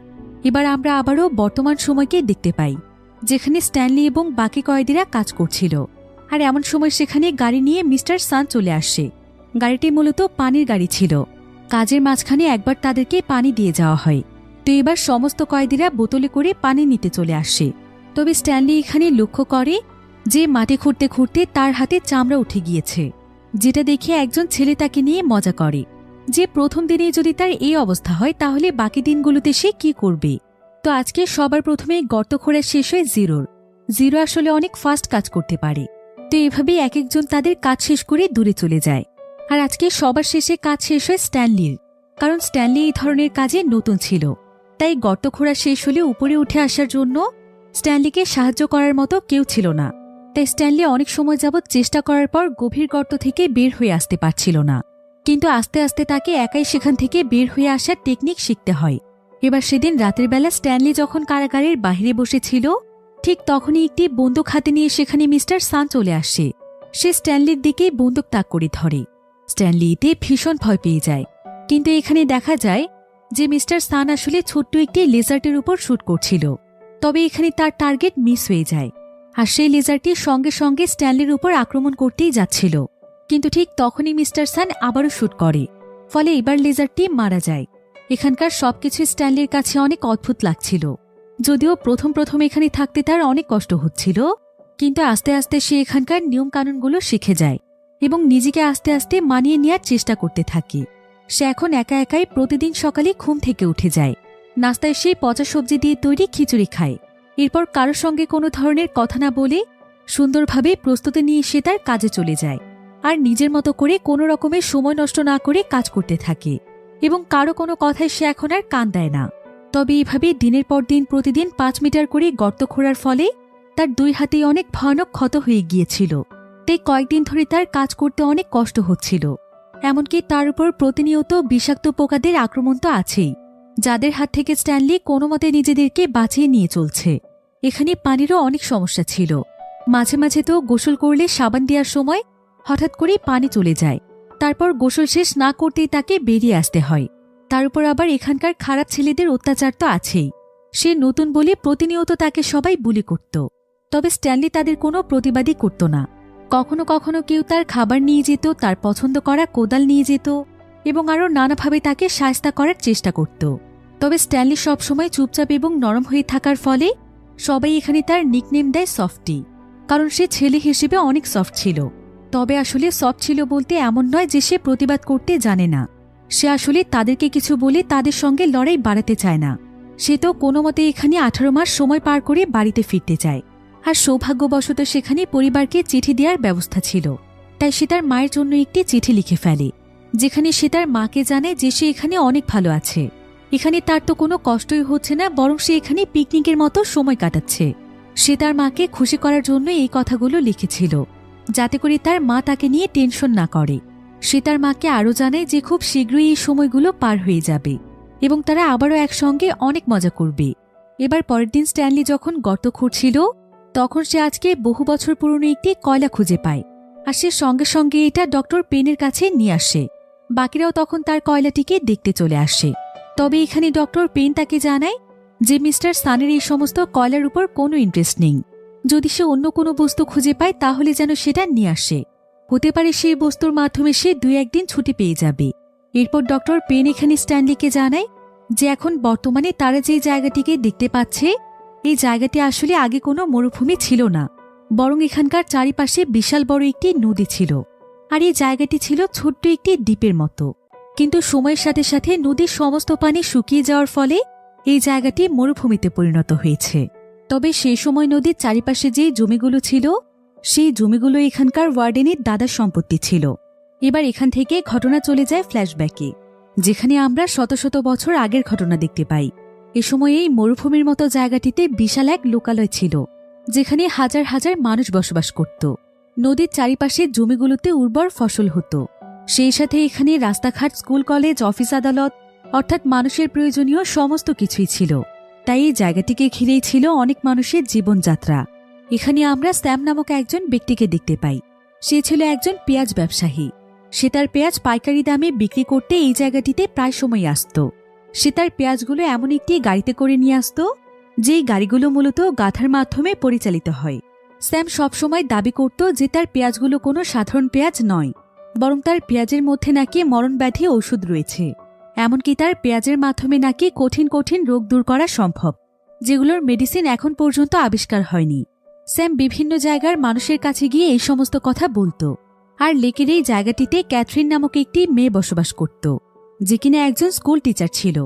এবার আমরা আবারও বর্তমান সময়কে দেখতে পাই, যেখানে স্ট্যানলি এবং বাকি কয়েদিরা কাজ করছিল। আর এমন সময় সেখানে গাড়ি নিয়ে মিস্টার সান চলে আসে। গাড়িটি মূলত পানির গাড়ি ছিল। কাজের মাঝখানে একবার তাদেরকে পানি দিয়ে যাওয়া হয়। তো এবার সমস্ত কয়েদিরা বোতলে করে পানি নিতে চলে আসে। তবে স্ট্যানলি এখানে লক্ষ্য করে যে মাটি খুঁড়তে খুঁড়তে তার হাতে চামড়া উঠে গিয়েছে, যেটা দেখে একজন ছেলে তাকে নিয়ে মজা করে যে প্রথম দিনেই যদি তার এই অবস্থা হয় তাহলে বাকি দিনগুলোতে সে কি করবে। তো আজকে সবার প্রথমে গর্ত খোঁড়া শেষ হয় জিরো আসলে অনেক ফাস্ট কাজ করতে পারে। তো এভাবেই এক একজন তাদের কাজ শেষ করে দূরে চলে যায়। আর আজকে সবার শেষে কাজ শেষ হয় স্ট্যানলির, কারণ স্ট্যানলি এই ধরনের কাজে নতুন ছিল। তাই গর্ত খোঁড়া শেষ হলে উপরে উঠে আসার জন্য স্ট্যানলিকে সাহায্য করার মতো কেউ ছিল না। তাই স্ট্যানলি অনেক সময় যাবৎ চেষ্টা করার পর গভীর গর্ত থেকে বের হয়ে আসতে পারছিল না। কিন্তু আস্তে আস্তে তাকে একাই সেখান থেকে বের হয়ে আসার টেকনিক শিখতে হয়। এবার সেদিন রাতের বেলা স্ট্যানলি যখন কারাগারের বাইরে বসেছিল, ঠিক তখনই একটি বন্দুক হাতে নিয়ে সেখানে মিস্টার সান চলে আসে। সে স্ট্যানলির দিকে বন্দুক তাক করে ধরে। স্ট্যানলি এতে ভীষণ ভয় পেয়ে যায়। কিন্তু এখানে দেখা যায় যে মিস্টার সান আসলে ছোট্ট একটি লেজার্টের উপর শুট করছিল। তবে এখানে তার টার্গেট মিস হয়ে যায়, আর সেই লেজারটি সঙ্গে সঙ্গে স্ট্যানলির উপর আক্রমণ করতেই যাচ্ছিল। কিন্তু ঠিক তখনই মিস্টার সান আবারও শুট করে, ফলে এবার লেজারটি মারা যায়। এখানকার সবকিছু স্ট্যানলির কাছে অনেক অদ্ভুত লাগছিল। যদিও প্রথম এখানে থাকতে তার অনেক কষ্ট হচ্ছিল, কিন্তু আস্তে আস্তে সে এখানকার নিয়মকানুনগুলো শিখে যায় এবং নিজেকে আস্তে আস্তে মানিয়ে নেওয়ার চেষ্টা করতে থাকে। সে এখন একা একাই প্রতিদিন সকালে ঘুম থেকে উঠে যায়। নাস্তায় সে পচা সবজি দিয়ে তৈরি খিচুড়ি খায়। এরপর কারোর সঙ্গে কোনো ধরনের কথা না বলে সুন্দরভাবে প্রস্তুতি নিয়ে সে তার কাজে চলে যায়, আর নিজের মতো করে কোনো রকমের সময় নষ্ট না করে কাজ করতে থাকে এবং কারো কোনো কথায় সে এখন আর কান দেয় না। তবে এভাবে দিনের পর দিন প্রতিদিন 5 মিটার করে গর্ত খোঁড়ার ফলে তার 2 হাতেই অনেক ভয়ানক ক্ষত হয়ে গিয়েছিল। তাই কয়েকদিন ধরে তার কাজ করতে অনেক কষ্ট হচ্ছিল। এমনকি তার উপর প্রতিনিয়ত বিষাক্ত পোকাদের আক্রমণ তো আছেই, যাদের হাত থেকে স্ট্যানলি কোনো মতে নিজেদেরকে বাঁচিয়ে নিয়ে চলছে। এখানে পানিরও অনেক সমস্যা ছিল। মাঝে মাঝে তো গোসল করলে সাবান দেওয়ার সময় হঠাৎ করেই পানি চলে যায়। তারপর গোসল শেষ না করতেই তাকে বেরিয়ে আসতে হয়। তার উপর আবার এখানকার খারাপ ছেলেদের অত্যাচার তো আছেই। সে নতুন বলে প্রতিনিয়ত তাকে সবাই বুলি করত। তবে স্ট্যানলি তাদের কোনো প্রতিবাদই করত না। কখনো কখনো কেউ তার খাবার নিয়ে যেত, তার পছন্দ করা কোদাল নিয়ে যেত এবং আরও নানাভাবে তাকে শায়েস্তা করার চেষ্টা করত। তবে স্ট্যানলি সবসময় চুপচাপ এবং নরম হয়ে থাকার ফলে সবাই এখানে তার নিকনেম দেয় সফটি, কারণ সে ছেলে হিসেবে অনেক সফট ছিল। তবে আসলে সফট ছিল বলতে এমন নয় যে সে প্রতিবাদ করতে জানে না। সে আসলে তাদেরকে কিছু বলে তাদের সঙ্গে লড়াই বাড়াতে চায় না। সে তো কোনো মতে এখানে 18 মাস সময় পার করে বাড়িতে ফিরতে চায়। আর সৌভাগ্যবশত সেখানে পরিবারকে চিঠি দেওয়ার ব্যবস্থা ছিল। তাই সে তার মায়ের জন্য একটি চিঠি লিখে ফেলে, যেখানে সে তার মাকে জানায় যে সে এখানে অনেক ভালো আছে। এখানে তার তো কোনো কষ্টই হচ্ছে না, বরং সে এখানে পিকনিকের মতো সময় কাটাচ্ছে। সে তার মাকে খুশি করার জন্য এই কথাগুলো লিখেছিল, যাতে করে তার মা তাকে নিয়ে টেনশন না করে। সে তার মাকে আরও জানায় যে খুব শীঘ্রই এই সময়গুলো পার হয়ে যাবে এবং তারা আবারও একসঙ্গে অনেক মজা করবে। এবার পরের দিন স্ট্যানলি যখন গর্ত খুঁড়ছিল, তখন সে আজকে বহু বছর পুরনো একটি কয়লা খুঁজে পায়, আর সে সঙ্গে সঙ্গে এটা ডক্টর পেনের কাছে নিয়ে আসে। বাকিরাও তখন তার কয়লাটিকে দেখতে চলে আসে। তবে এখানে ডক্টর পেন তাকে জানায় যে মিস্টার সানের এই সমস্ত কয়লার উপর কোনো ইন্টারেস্ট নেই। যদি সে অন্য কোনো বস্তু খুঁজে পায় তাহলে যেন সেটা নিয়ে আসে। হতে পারে সেই বস্তুর মাধ্যমে সে 2-1 দিন ছুটি পেয়ে যাবে। এরপর ডক্টর পেন এখানে স্ট্যানলিকে জানায় যে এখন বর্তমানে তারা যে জায়গাটিকে দেখতে পাচ্ছে, এই জায়গাটি আসলে আগে কোনো মরুভূমি ছিল না, বরং এখানকার চারিপাশে বিশাল বড় একটি নদী ছিল। আর এই জায়গাটি ছিল ছোট্ট একটি দ্বীপের মতো। কিন্তু সময়ের সাথে সাথে নদীর সমস্ত পানি শুকিয়ে যাওয়ার ফলে এই জায়গাটি মরুভূমিতে পরিণত হয়েছে। তবে সেই সময় নদীর চারিপাশে যে জমিগুলো ছিল, সেই জমিগুলো এখানকার ওয়ার্ডেনের দাদার সম্পত্তি ছিল। এবার এখান থেকে ঘটনা চলে যায় ফ্ল্যাশব্যাকে, যেখানে আমরা শত শত বছর আগের ঘটনা দেখতে পাই। এ সময় এই মরুভূমির মতো জায়গাটিতে বিশাল এক লোকালয় ছিল, যেখানে হাজার হাজার মানুষ বসবাস করত। নদীর চারিপাশে জমিগুলোতে উর্বর ফসল হতো। সেই সাথে এখানে রাস্তাঘাট, স্কুল, কলেজ, অফিস, আদালত, অর্থাৎ মানুষের প্রয়োজনীয় সমস্ত কিছুই ছিল। তাই এই জায়গাটিকে ঘিরেই ছিল অনেক মানুষের জীবনযাত্রা। এখানে আমরা স্যাম নামক একজন ব্যক্তিকে দেখতে পাই। সে ছিল একজন পেঁয়াজ ব্যবসায়ী। সে তার পেঁয়াজ পাইকারি দামে বিক্রি করতে এই জায়গাটিতে প্রায় সময় আসত। সে তার পেঁয়াজগুলো এমন একটি গাড়িতে করে নিয়ে আসত, যেই গাড়িগুলো মূলত গাধার মাধ্যমে পরিচালিত হয়। স্যাম সবসময় দাবি করত যে তার পেঁয়াজগুলো কোনো সাধারণ পেঁয়াজ নয়, বরং তার পেঁয়াজের মধ্যে নাকি মরণব্যাধি ওষুধ রয়েছে। এমনকি তার পেঁয়াজের মাধ্যমে নাকি কঠিন কঠিন রোগ দূর করা সম্ভব, যেগুলোর মেডিসিন এখন পর্যন্ত আবিষ্কার হয়নি। স্যাম বিভিন্ন জায়গার মানুষের কাছে গিয়ে এই সমস্ত কথা বলত। আর লেকের এই জায়গাটিতে ক্যাথরিন নামক একটি মেয়ে বসবাস করত, যে কিনা একজন স্কুল টিচার ছিল।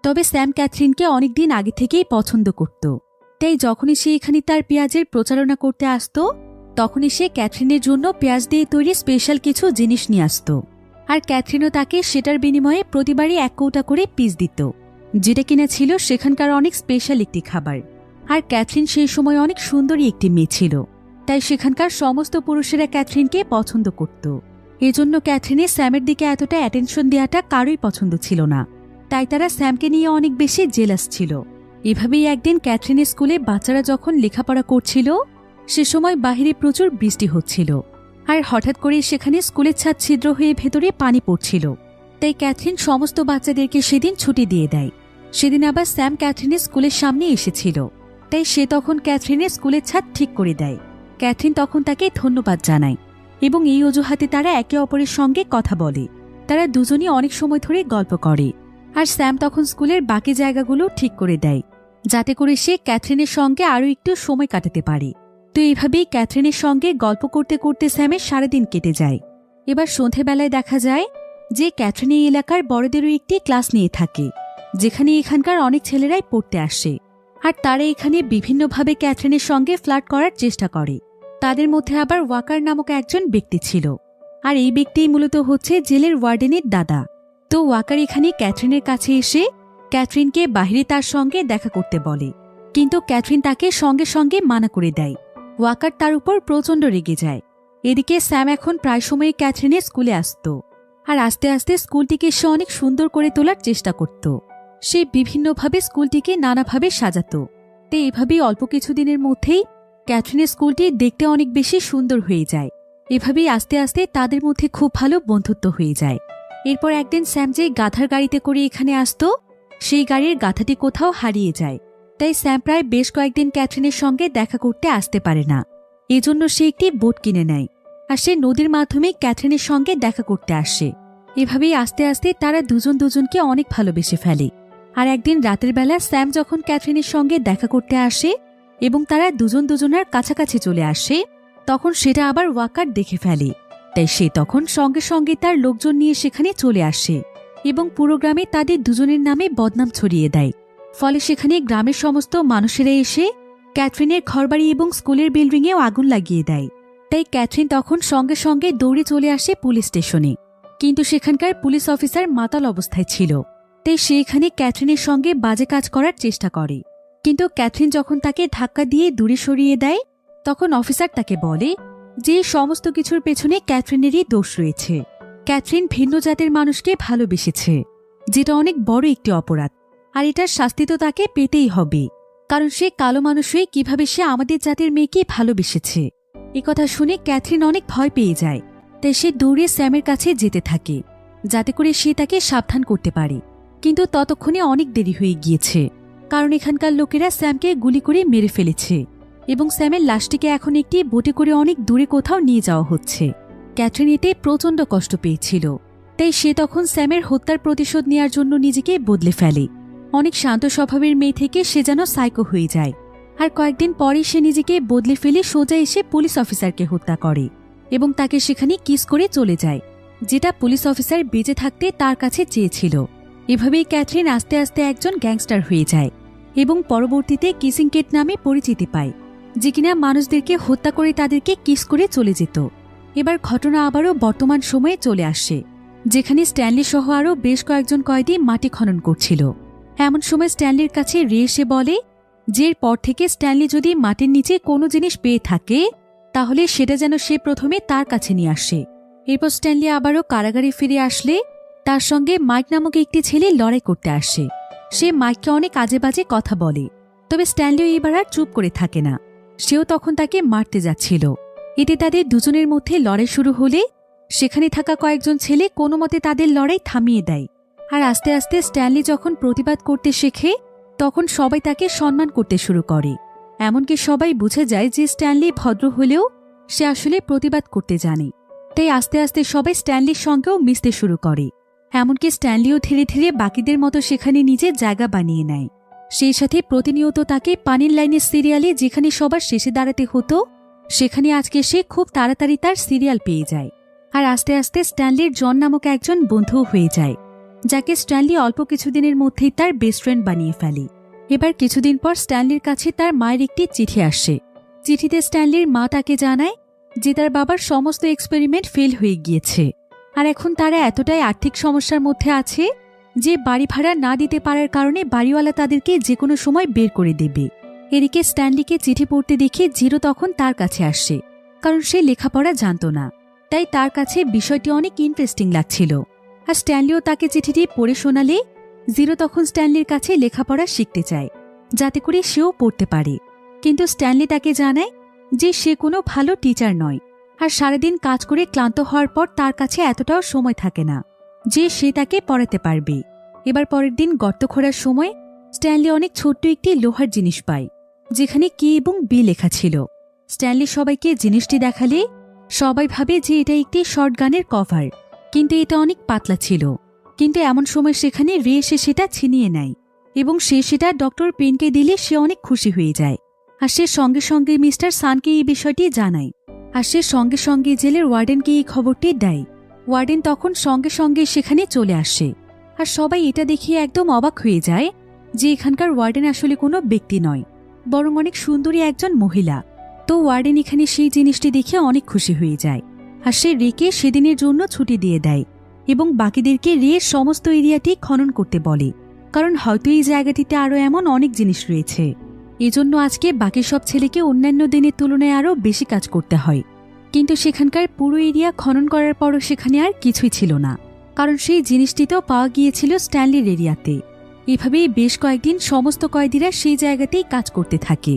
তবে স্যাম ক্যাথরিনকে অনেকদিন আগে থেকেই পছন্দ করত। তাই যখনই সে এখানে তার পেঁয়াজের প্রচারণা করতে আসত, তখনই সে ক্যাথরিনের জন্য পেঁয়াজ দিয়ে তৈরি স্পেশাল কিছু জিনিস নিয়ে আসত। আর ক্যাথরিনও তাকে সেটার বিনিময়ে প্রতিবারই 1 কৌটা করে পিস দিত, যেটা কিনা ছিল সেখানকার অনেক স্পেশাল একটি খাবার। আর ক্যাথরিন সেই সময় অনেক সুন্দরী একটি মেয়ে ছিল। তাই সেখানকার সমস্ত পুরুষেরা ক্যাথরিনকে পছন্দ করত। এজন্য ক্যাথরিনের স্যামের দিকে এতটা অ্যাটেনশন দেওয়াটা কারোই পছন্দ ছিল না। তাই তারা স্যামকে নিয়ে অনেক বেশি জেলাস ছিল। এভাবেই একদিন ক্যাথরিনের স্কুলে বাচ্চারা যখন লেখাপড়া করছিল, সে সময় বাহিরে প্রচুর বৃষ্টি হচ্ছিল, আর হঠাৎ করে সেখানে স্কুলের ছাদ ছিদ্র হয়ে ভেতরে পানি পড়ছিল। তাই ক্যাথরিন সমস্ত বাচ্চাদেরকে সেদিন ছুটি দিয়ে দেয়। সেদিন আবার স্যাম ক্যাথরিনের স্কুলের সামনে এসেছিল, তাই সে তখন ক্যাথরিনের স্কুলের ছাদ ঠিক করে দেয়। ক্যাথরিন তখন তাকে ধন্যবাদ জানায় এবং এই অজুহাতে তারা একে অপরের সঙ্গে কথা বলে। তারা দুজনই অনেক সময় ধরে গল্প করে, আর স্যাম তখন স্কুলের বাকি জায়গাগুলো ঠিক করে দেয় যাতে করে সে ক্যাথরিনের সঙ্গে আরও একটু সময় কাটাতে পারে। তো এইভাবেই ক্যাথরিনের সঙ্গে গল্প করতে করতে স্যামের সারাদিন কেটে যায়। এবার সন্ধেবেলায় দেখা যায় যে ক্যাথরিন এই এলাকার বড়দেরও একটি ক্লাস নিয়ে থাকে, যেখানে এখানকার অনেক ছেলেরাই পড়তে আসে, আর তারা এখানে বিভিন্নভাবে ক্যাথরিনের সঙ্গে ফ্লার্ট করার চেষ্টা করে। তাদের মধ্যে আবার ওয়াকার নামক একজন ব্যক্তি ছিল, আর এই ব্যক্তিই মূলত হচ্ছে জেলের ওয়ার্ডেনের দাদা। তো ওয়াকার এখানে ক্যাথরিনের কাছে এসে ক্যাথরিনকে বাহিরে তার সঙ্গে দেখা করতে বলে, কিন্তু ক্যাথরিন তাকে সঙ্গে সঙ্গে মানা করে দেয়। ওয়াকার তার উপর প্রচণ্ড রেগে যায়। এদিকে স্যাম এখন প্রায় সময় ক্যাথরিনের স্কুলে আসত, আর আস্তে আস্তে স্কুলটিকে সে অনেক সুন্দর করে তোলার চেষ্টা করত। সে বিভিন্নভাবে স্কুলটিকে নানাভাবে সাজাত। তো এভাবেই অল্প কিছুদিনের মধ্যেই ক্যাথরিনের স্কুলটি দেখতে অনেক বেশি সুন্দর হয়ে যায়। এভাবেই আস্তে আস্তে তাদের মধ্যে খুব ভালো বন্ধুত্ব হয়ে যায়। এরপর একদিন স্যাম যে গাধার গাড়িতে করে এখানে আসত, সেই গাড়ির গাধাটি কোথাও হারিয়ে যায়। তাই স্যাম প্রায় বেশ কয়েকদিন ক্যাথরিনের সঙ্গে দেখা করতে আসতে পারে না। এজন্য সে একটি বোট কিনে নেয়, আর সে নদীর মাধ্যমে ক্যাথরিনের সঙ্গে দেখা করতে আসে। এভাবেই আস্তে আস্তে তারা দুজন দুজনকে অনেক ভালোবেসে ফেলে। আর একদিন রাতের বেলা স্যাম যখন ক্যাথরিনের সঙ্গে দেখা করতে আসে এবং তারা দুজন দুজনার কাছাকাছি চলে আসে, তখন সেটা আবার ওয়াকার দেখে ফেলে। তাই সে তখন সঙ্গে সঙ্গে তার লোকজন নিয়ে সেখানে চলে আসে এবং পুরো গ্রামে তাদের দুজনের নামে বদনাম ছড়িয়ে দেয়। ফলে সেখানে গ্রামের সমস্ত মানুষেরা এসে ক্যাথরিনের ঘরবাড়ি এবং স্কুলের বিল্ডিংয়েও আগুন লাগিয়ে দেয়। তাই ক্যাথরিন তখন সঙ্গে সঙ্গে দৌড়ে চলে আসে পুলিশ স্টেশনে, কিন্তু সেখানকার পুলিশ অফিসার মাতাল অবস্থায় ছিল। তাই সে এখানে ক্যাথরিনের সঙ্গে বাজে কাজ করার চেষ্টা করে, কিন্তু ক্যাথরিন যখন তাকে ধাক্কা দিয়ে দূরে সরিয়ে দেয়, তখন অফিসার তাকে বলে যে সমস্ত কিছুর পেছনে ক্যাথরিনেরই দোষ রয়েছে। ক্যাথরিন ভিন্ন জাতের মানুষকে ভালোবেসেছে, যেটা অনেক বড় একটি অপরাধ, আর এটার শাস্তি তো তাকে পেতেই হবে, কারণ সে কালো মানুষ হয়ে কিভাবে সে আমাদের জাতের মেয়েকে ভালোবেসেছে। একথা শুনে ক্যাথরিন অনেক ভয় পেয়ে যায়। তাই সে দৌড়ে স্যামের কাছে যেতে থাকে যাতে করে সে তাকে সাবধান করতে পারে। কিন্তু ততক্ষণে অনেক দেরি হয়ে গিয়েছে, কারণ এখানকার লোকেরা স্যামকে গুলি করে মেরে ফেলেছে এবং স্যামের লাশটিকে এখন একটি বোটে করে অনেক দূরে কোথাও নিয়ে যাওয়া হচ্ছে। ক্যাথরিন এতে প্রচণ্ড কষ্ট পেয়েছিল, তাই সে তখন স্যামের হত্যার প্রতিশোধ নেওয়ার জন্য নিজেকে বদলে ফেলে। অনেক শান্ত স্বভাবের মেয়ে থেকে সে যেন সাইকো হয়ে যায়, আর কয়েকদিন পরে সে নিজেকে বদলে ফেলে সোজা এসে পুলিশ অফিসারকে হত্যা করে এবং তাকে সেখানে কিস করে চলে যায়, যেটা পুলিশ অফিসার বেঁচে থাকতে তার কাছে চেয়েছিল। এভাবেই ক্যাথরিন আস্তে আস্তে একজন গ্যাংস্টার হয়ে যায় এবং পরবর্তীতে কিসিং কেট নামে পরিচিতি পায়, যে কিনা মানুষদেরকে হত্যা করে তাদেরকে কিস করে চলে যেত। এবার ঘটনা আবারও বর্তমান সময়ে চলে আসে, যেখানে স্ট্যানলি সহ আরও বেশ কয়েকজন কয়েদি মাটি খনন করছিল। এমন সময় স্ট্যানলির কাছে রে এসে বলে যে এরপর থেকে স্ট্যানলি যদি মাটির নিচে কোনো জিনিস পেয়ে থাকে, তাহলে সেটা যেন সে প্রথমে তার কাছে নিয়ে আসে। এরপর স্ট্যানলি আবারও কারাগারে ফিরে আসলে তার সঙ্গে মাইক নামক একটি ছেলে লড়াই করতে আসে। সে মাইককে অনেক আজে বাজে কথা বলে, তবে স্ট্যানলিও এবার আর চুপ করে থাকে না। সেও তখন তাকে মারতে যাচ্ছিল। এতে তাদের দুজনের মধ্যে লড়াই শুরু হলে সেখানে থাকা কয়েকজন ছেলে কোনো মতে তাদের লড়াই থামিয়ে দেয়। আর আস্তে আস্তে স্ট্যানলি যখন প্রতিবাদ করতে শেখে, তখন সবাই তাকে সম্মান করতে শুরু করে। এমনকি সবাই বুঝে যায় যে স্ট্যানলি ভদ্র হলেও সে আসলে প্রতিবাদ করতে জানে। তাই আস্তে আস্তে সবাই স্ট্যানলির সঙ্গেও মিশতে শুরু করে। এমনকি স্ট্যানলিও ধীরে ধীরে বাকিদের মতো সেখানে নিজের জায়গা বানিয়ে নেয়। সেই সাথে প্রতিনিয়ত তাকে পানির লাইনের সিরিয়ালে যেখানে সবার শেষে দাঁড়াতে হতো, সেখানে আজকে সে খুব তাড়াতাড়ি তার সিরিয়াল পেয়ে যায়। আর আস্তে আস্তে স্ট্যানলির জন নামক একজন বন্ধুও হয়ে যায়, যাকে স্ট্যানলি অল্প কিছুদিনের মধ্যেই তার বেস্ট ফ্রেন্ড বানিয়ে ফেলে। এবার কিছুদিন পর স্ট্যানলির কাছে তার মায়ের একটি চিঠি আসে। চিঠিতে স্ট্যানলির মা তাকে জানায় যে তার বাবার সমস্ত এক্সপেরিমেন্ট ফেল হয়ে গিয়েছে, আর এখন তারা এতটাই আর্থিক সমস্যার মধ্যে আছে যে বাড়ি ভাড়া না দিতে পারার কারণে বাড়িওয়ালা তাদেরকে যে কোনো সময় বের করে দেবে। এদিকে স্ট্যানলিকে চিঠি পড়তে দেখে জিরো তখন তার কাছে আসে, কারণ সে লেখাপড়া জানত না, তাই তার কাছে বিষয়টি অনেক ইন্টারেস্টিং লাগছিল। আর স্ট্যানলিও তাকে চিঠিটি পড়ে শোনালে জিরো তখন স্ট্যানলির কাছে লেখাপড়া শিখতে চায়, যাতে করে সেও পড়তে পারে। কিন্তু স্ট্যানলি তাকে জানায় যে সে কোনো ভালো টিচার নয়, আর সারাদিন কাজ করে ক্লান্ত হওয়ার পর তার কাছে এতটাও সময় থাকে না যে সে তাকে পড়াতে পারবে। এবার পরের দিন গর্ত খোঁড়ার সময় স্ট্যানলি অনেক ছোট্ট একটি লোহার জিনিস পায়, যেখানে কে এবং বি লেখা ছিল। স্ট্যানলি সবাইকে জিনিসটি দেখালে সবাই ভাবে যে এটা একটি শর্টগানের কভার, কিন্তু এটা অনেক পাতলা ছিল। কিন্তু এমন সময় সেখানে রে এসে সেটা ছিনিয়ে নেয় এবং সে সেটা ডক্টর পেনকে দিলে সে অনেক খুশি হয়ে যায়। আর সে সঙ্গে সঙ্গে মিস্টার সানকে এই বিষয়টি জানায়, আর সে সঙ্গে সঙ্গে জেলের ওয়ার্ডেনকে এই খবরটি দেয়। ওয়ার্ডেন তখন সঙ্গে সঙ্গে সেখানে চলে আসে, আর সবাই এটা দেখে একদম অবাক হয়ে যায় যে এখানকার ওয়ার্ডেন আসলে কোনো ব্যক্তি নয়, বরং অনেক সুন্দরী একজন মহিলা। তো ওয়ার্ডেন এখানে সেই জিনিসটি দেখে অনেক খুশি হয়ে যায়, আর সে রেকে সেদিনের জন্য ছুটি দিয়ে দেয় এবং বাকিদেরকে রে সমস্ত এরিয়াটি খনন করতে বলে, কারণ হয়তো এই জায়গাটিতে আরও এমন অনেক জিনিস রয়েছে। এজন্য আজকে বাকি সব ছেলেকে অন্যান্য দিনের তুলনায় আরও বেশি কাজ করতে হয়। কিন্তু সেখানকার পুরো এরিয়া খনন করার পরও সেখানে আর কিছুই ছিল না, কারণ সেই জিনিসটিতেও পাওয়া গিয়েছিল স্ট্যানলির এরিয়াতে। এভাবেই বেশ কয়েকদিন সমস্ত কয়েদিরা সেই জায়গাতেই কাজ করতে থাকে।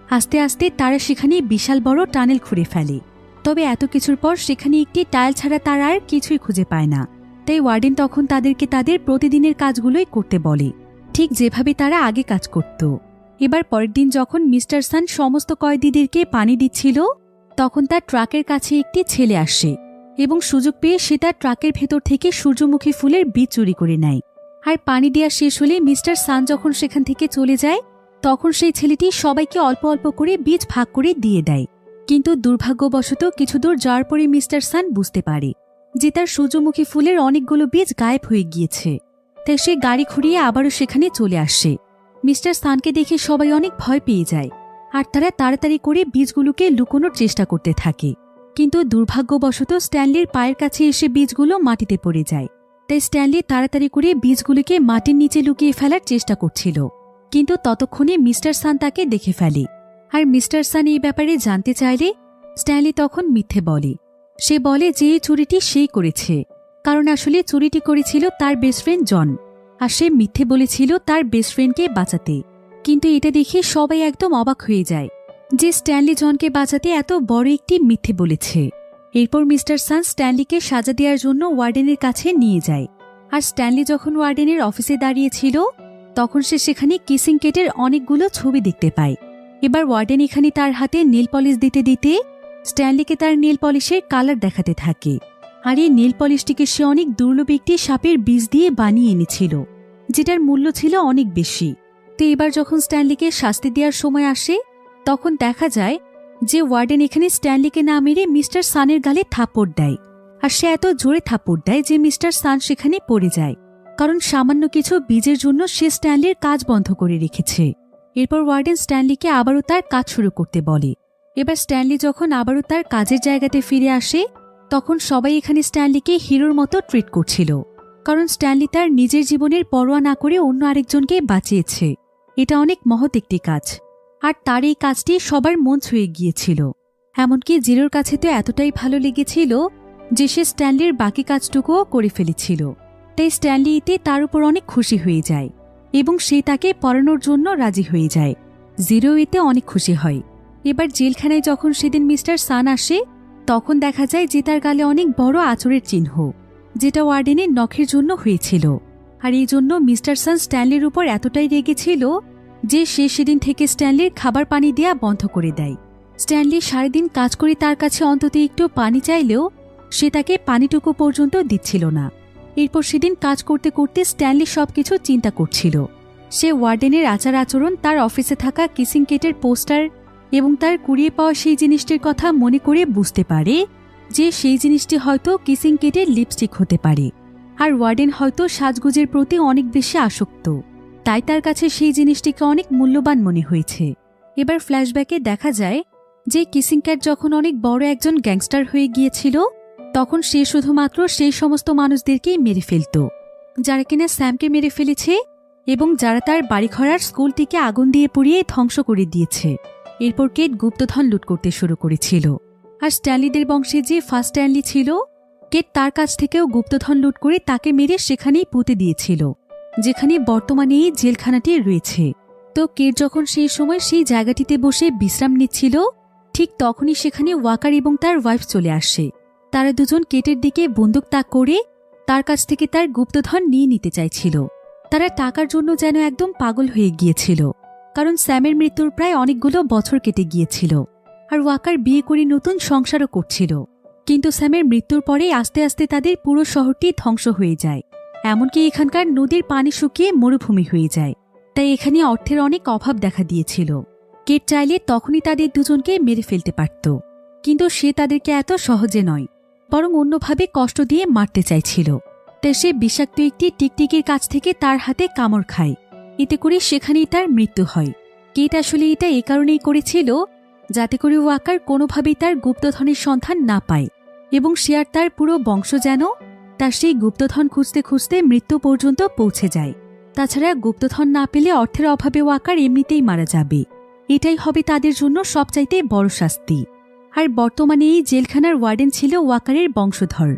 আস্তে আস্তে তারা সেখানে বিশাল বড় টানেল খুঁড়ে ফেলে। তবে এত কিছুর পর সেখানে একটি টাইল ছাড়া তারা আর কিছুই খুঁজে পায় না। তাই ওয়ার্ডেন তখন তাদেরকে তাদের প্রতিদিনের কাজগুলোই করতে বলে, ঠিক যেভাবে তারা আগে কাজ করত। এবার পরের দিন যখন মিস্টার সান সমস্ত কয়েদিদেরকে পানি দিচ্ছিল, তখন তার ট্রাকের কাছে একটি ছেলে আসে এবং সুযোগ পেয়ে সে তার ট্রাকের ভেতর থেকে সূর্যমুখী ফুলের বীজ চুরি করে নেয়। আর পানি দেওয়া শেষ হলে মিস্টার সান যখন সেখান থেকে চলে যায়, তখন সেই ছেলেটি সবাইকে অল্প অল্প করে বীজ ভাগ করে দিয়ে দেয়। কিন্তু দুর্ভাগ্যবশত কিছু দূর যাওয়ার পরে মিস্টার সান বুঝতে পারে যে তার সূর্যমুখী ফুলের অনেকগুলো বীজ গায়েব হয়ে গিয়েছে। তাই সে গাড়ি ঘুরিয়ে আবারও সেখানে চলে আসে। মিস্টার সানকে দেখে সবাই অনেক ভয় পেয়ে যায়, আর তারা তাড়াতাড়ি করে বীজগুলোকে লুকোনোর চেষ্টা করতে থাকে। কিন্তু দুর্ভাগ্যবশত স্ট্যানলির পায়ের কাছে এসে বীজগুলো মাটিতে পড়ে যায়। তাই স্ট্যানলি তাড়াতাড়ি করে বীজগুলিকে মাটির নিচে লুকিয়ে ফেলার চেষ্টা করছিল, কিন্তু ততক্ষণে মিস্টার সান তাকে দেখে ফেলে। আর মিস্টার সান এই ব্যাপারে জানতে চাইলে স্ট্যানলি তখন মিথ্যে বলে। সে বলে যে এই চুরিটি সেই করেছে, কারণ আসলে চুরিটি করেছিল তার বেস্ট ফ্রেন্ড জন, আর সে মিথ্যে বলেছিল তার বেস্ট ফ্রেন্ডকে বাঁচাতে। কিন্তু এটা দেখে সবাই একদম অবাক হয়ে যায় যে স্ট্যানলি জনকে বাঁচাতে এত বড় একটি মিথ্যে বলেছে। এরপর মিস্টার সান স্ট্যানলিকে সাজা দেওয়ার জন্য ওয়ার্ডেনের কাছে নিয়ে যায়। আর স্ট্যানলি যখন ওয়ার্ডেনের অফিসে দাঁড়িয়েছিল, তখন সে সেখানে কিসিং কেটের অনেকগুলো ছবি দেখতে পায়। এবার ওয়ার্ডেন এখানে তার হাতে নীল পলিশ দিতে দিতে স্ট্যানলিকে তার নীল পলিশের কালার দেখাতে থাকে। আর এই নীল পলিশটিকে সে অনেক দুর্লভ একটি সাপের বীজ দিয়ে বানিয়ে এনেছিল, যেটার মূল্য ছিল অনেক বেশি। তো এবার যখন স্ট্যানলিকে শাস্তি দেওয়ার সময় আসে, তখন দেখা যায় যে ওয়ার্ডেন এখানে স্ট্যানলিকে না মেরে মিস্টার সানের গালে থাপ্পড় দেয়। আর সে এত জোরে থাপ্পড় দেয় যে মিস্টার সান সেখানে পড়ে যায়, কারণ সামান্য কিছু বীজের জন্য সে স্ট্যানলির কাজ বন্ধ করে রেখেছে। এরপর ওয়ার্ডেন স্ট্যানলিকে আবারও তার কাজ শুরু করতে বলে। এবার স্ট্যানলি যখন আবারও তার কাজের জায়গাতে ফিরে আসে, তখন সবাই এখানে স্ট্যানলিকে হিরোর মতো ট্রিট করছিল, কারণ স্ট্যানলি তার নিজের জীবনের পরোয়া না করে অন্য আরেকজনকে বাঁচিয়েছে। এটা অনেক মহৎ একটি কাজ, আর তার এই কাজটি সবার মন ছুঁয়ে গিয়েছিল। এমনকি জিরোর কাছে তো এতটাই ভালো লেগেছিল যে সে স্ট্যানলির বাকি কাজটুকুও করে ফেলেছিল। তাই স্ট্যানলি এতে তার উপর অনেক খুশি হয়ে যায় এবং সে তাকে পড়ানোর জন্য রাজি হয়ে যায়। জিরো এতে অনেক খুশি হয়। এবার জেলখানায় যখন সেদিন মিস্টার সান আসে, তখন দেখা যায় যে তার গালে অনেক বড় আঁচড়ের চিহ্ন, যেটা ওয়ার্ডেনের নখের জন্য হয়েছিল। আর এই জন্য মিস্টার সান স্ট্যানলির উপর এতটাই রেগেছিল যে সে সেদিন থেকে স্ট্যানলির খাবার পানি দেয়া বন্ধ করে দেয়। স্ট্যানলি সারাদিন কাজ করে তার কাছে অন্তত একটু পানি চাইলেও সে তাকে পানিটুকু পর্যন্ত দিচ্ছিল না। এরপর সেদিন কাজ করতে করতে স্ট্যানলি সবকিছু চিন্তা করছিল। সে ওয়ার্ডেনের আচার আচরণ, তার অফিসে থাকা কিসিং কেটের পোস্টার এবং তার কুড়িয়ে পাওয়া সেই জিনিসটির কথা মনে করে বুঝতে পারে যে সেই জিনিসটি হয়তো কিসিং কেটের লিপস্টিক হতে পারে। আর ওয়ার্ডেন হয়তো সাজগোজের প্রতি অনেক বেশি আসক্ত, তাই তার কাছে সেই জিনিসটিকে অনেক মূল্যবান মনে হয়েছে। এবার ফ্ল্যাশব্যাকে দেখা যায় যে কিসিং ক্যাট যখন অনেক বড় একজন গ্যাংস্টার হয়ে গিয়েছিল, তখন সে শুধুমাত্র সেই সমস্ত মানুষদেরকেই মেরে ফেলত যারা কিনা স্যামকে মেরে ফেলেছে এবং যারা তার বাড়িঘর আর স্কুলটিকে আগুন দিয়ে পুড়িয়ে ধ্বংস করে দিয়েছে। এরপর কেট গুপ্তধন লুট করতে শুরু করেছিল। আর স্ট্যানলিদের বংশে যে ফার্স্ট স্ট্যানলি ছিল, কেট তার কাছ থেকেও গুপ্তধন লুট করে তাকে মেরে সেখানেই পুঁতে দিয়েছিল, যেখানে বর্তমানে এই জেলখানাটি রয়েছে। তো কেট যখন সেই সময় সেই জায়গাটিতে বসে বিশ্রাম নিচ্ছিল, ঠিক তখনই সেখানে ওয়াকার এবং তার ওয়াইফ চলে আসে। তারা দুজন কেটের দিকে বন্দুক তাক করে তার কাছ থেকে তার গুপ্তধন নিয়ে নিতে চাইছিল। তারা টাকার জন্য যেন একদম পাগল হয়ে গিয়েছিল, কারণ স্যামের মৃত্যুর প্রায় অনেকগুলো বছর কেটে গিয়েছিল আর ওয়াকার বিয়ে করে নতুন সংসারও করছিল। কিন্তু স্যামের মৃত্যুর পরে আস্তে আস্তে তাদের পুরো শহরটি ধ্বংস হয়ে যায়, এমনকি এখানকার নদীর পানি শুকিয়ে মরুভূমি হয়ে যায়। তাই এখানে অর্থের অনেক অভাব দেখা দিয়েছিল। কেট চাইলে তখনই তাদের দুজনকে মেরে ফেলতে পারত, কিন্তু সে তাদেরকে এত সহজে নয়, বরং অন্যভাবে কষ্ট দিয়ে মারতে চাইছিল। তাই সে বিষাক্ত একটি টিকটিকির কাছ থেকে তার হাতে কামড় খায়। এতে করে সেখানেই তার মৃত্যু হয়। কেট আসলে এটা এ কারণেই করেছিল যাতে করে ওয়াকার কোনোভাবেই তার গুপ্তধনের সন্ধান না পায় এবং সে আর তার পুরো বংশ যেন তার সেই গুপ্তধন খুঁজতে খুঁজতে মৃত্যু পর্যন্ত পৌঁছে যায়। তাছাড়া গুপ্তধন না পেলে অর্থের অভাবে ওয়াকার এমনিতেই মারা যাবে। এটাই হবে তাদের জন্য সবচাইতে বড় শাস্তি। আর বর্তমানে এই জেলখানার ওয়ার্ডেন ছিল ওয়াকারের বংশধর,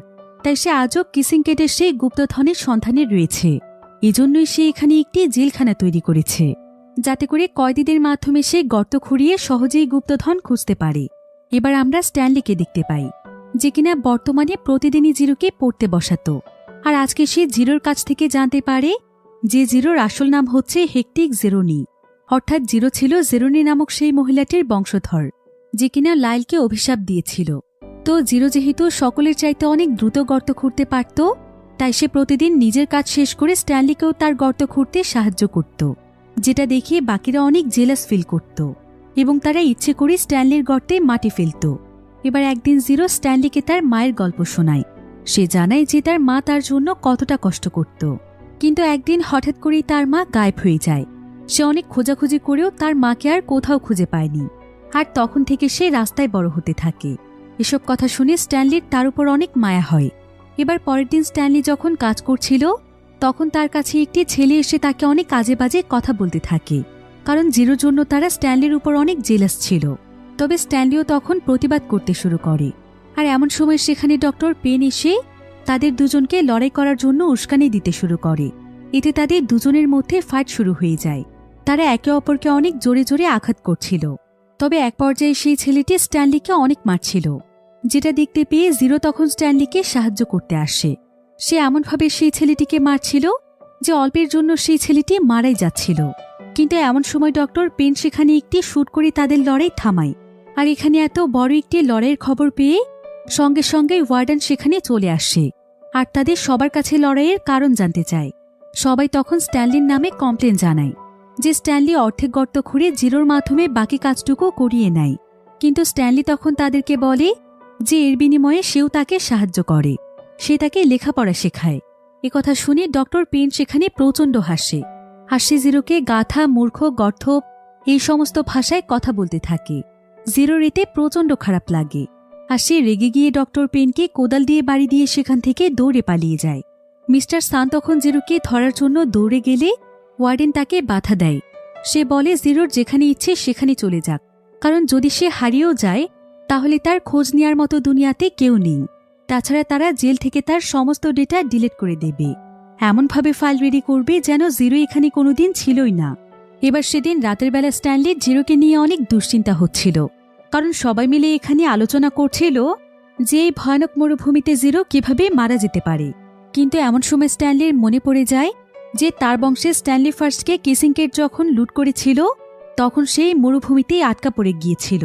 তাই সে আজও কিসিংকেটের সেই গুপ্তধনের সন্ধানে রয়েছে। এজন্যই সে এখানে একটি জেলখানা তৈরি করেছে, যাতে করে কয়েদিদের মাধ্যমে সে গর্ত খুঁড়িয়ে সহজেই গুপ্তধন খুঁজতে পারে। এবার আমরা স্ট্যানলিকে দেখতে পাই, যে কিনা বর্তমানে প্রতিদিনই জিরোকে পড়তে বসাতো। আর আজকে সে জিরোর কাছ থেকে জানতে পারে যে জিরোর আসল নাম হচ্ছে হেকটিক জেরোনি, অর্থাৎ জিরো ছিল জেরোনি নামক সেই মহিলাটির বংশধর, যে কিনা লাইলকে অভিশাপ দিয়েছিল। তো জিরো যেহেতু সকলের চাইতে অনেক দ্রুত গর্ত খুঁড়তে পারত, তাই সে প্রতিদিন নিজের কাজ শেষ করে স্ট্যানলিকেও তার গর্ত খুঁড়তে সাহায্য করত, যেটা দেখে বাকিরা অনেক জেলাস ফিল করত এবং তারা ইচ্ছে করে স্ট্যানলির গর্তে মাটি ফেলত। এবার একদিন জিরো স্ট্যানলিকে তার মায়ের গল্প শোনায়। সে জানায় যে তার মা তার জন্য কতটা কষ্ট করত, কিন্তু একদিন হঠাৎ করেই তার মা গায়েব হয়ে যায়। সে অনেক খোঁজাখুঁজি করেও তার মাকে আর কোথাও খুঁজে পায়নি, আর তখন থেকে সে রাস্তায় বড় হতে থাকে। এসব কথা শুনে স্ট্যানলির তার উপর অনেক মায়া হয়। এবার পরের দিন স্ট্যানলি যখন কাজ করছিল, তখন তার কাছে একটি ছেলে এসে তাকে অনেক আজে বাজে কথা বলতে থাকে, কারণ জিরোর জন্য তারা স্ট্যানলির উপর অনেক জেলাস ছিল। তবে স্ট্যানলিও তখন প্রতিবাদ করতে শুরু করে। আর এমন সময় সেখানে ডক্টর পেন এসে তাদের দুজনকে লড়াই করার জন্য উস্কানি দিতে শুরু করে। এতে তাদের দুজনের মধ্যে ফাইট শুরু হয়ে যায়। তারা একে অপরকে অনেক জোরে জোরে আঘাত করছিল। তবে এক পর্যায়ে সেই ছেলেটি স্ট্যানলিকে অনেক মারছিল, যেটা দেখতে পেয়ে জিরো তখন স্ট্যানলিকে সাহায্য করতে আসে। সে এমনভাবে সেই ছেলেটিকে মারছিল যে অল্পের জন্য সেই ছেলেটি মারাই যাচ্ছিল। কিন্তু এমন সময় ডক্টর পেন সেখানে একটি শুট করে তাদের লড়াই থামায়। আর এখানে এত বড় একটি লড়াইয়ের খবর পেয়ে সঙ্গে সঙ্গে ওয়ার্ডেন সেখানে চলে আসে আর তাদের সবার কাছে লড়াইয়ের কারণ জানতে চায়। সবাই তখন স্ট্যানলির নামে কমপ্লেন জানায় যে স্ট্যানলি অর্ধেক গর্ত খুঁড়ে জিরোর মাধ্যমে বাকি কাজটুকু করিয়ে নেয়। কিন্তু স্ট্যানলি তখন তাদেরকে বলে যে এর বিনিময়ে সেও তাকে সাহায্য করে, সে তাকে লেখাপড়া শেখায়। একথা শুনে ডক্টর পেন সেখানে প্রচণ্ড হাসে। হাসি জিরোকে গাধা, মূর্খ, গর্ধপ এই সমস্ত ভাষায় কথা বলতে থাকে। জিরোর এতে প্রচণ্ড খারাপ লাগে, আর সে রেগে গিয়ে ডক্টর পেনকে কোদাল দিয়ে বাড়ি দিয়ে সেখান থেকে দৌড়ে পালিয়ে যায়। মিস্টার সান তখন জিরোকে ধরার জন্য দৌড়ে গেলে ওয়ার্ডেন তাকে বাধা দেয়। সে বলে জিরোর যেখানে ইচ্ছে সেখানে চলে যাক, কারণ যদি সে হারিয়েও যায় তাহলে তার খোঁজ নেওয়ার মতো দুনিয়াতে কেউ নেই। তাছাড়া তারা জেল থেকে তার সমস্ত ডেটা ডিলিট করে দেবে, এমনভাবে ফাইল রেডি করবে যেন জিরো এখানে কোনোদিন ছিলই না। এবার সেদিন রাতের বেলা স্ট্যানলি জিরোকে নিয়ে অনেক দুশ্চিন্তা হচ্ছিল, কারণ সবাই মিলে এখানে আলোচনা করছিল যে এই ভয়ানক মরুভূমিতে জিরো কিভাবে মারা যেতে পারে। কিন্তু এমন সময় স্ট্যানলির মনে পড়ে যায় যে তার বংশে স্ট্যানলি ফার্স্টকে কিসিংকেট যখন লুট করেছিল, তখন সেই মরুভূমিতেই আটকা পড়ে গিয়েছিল।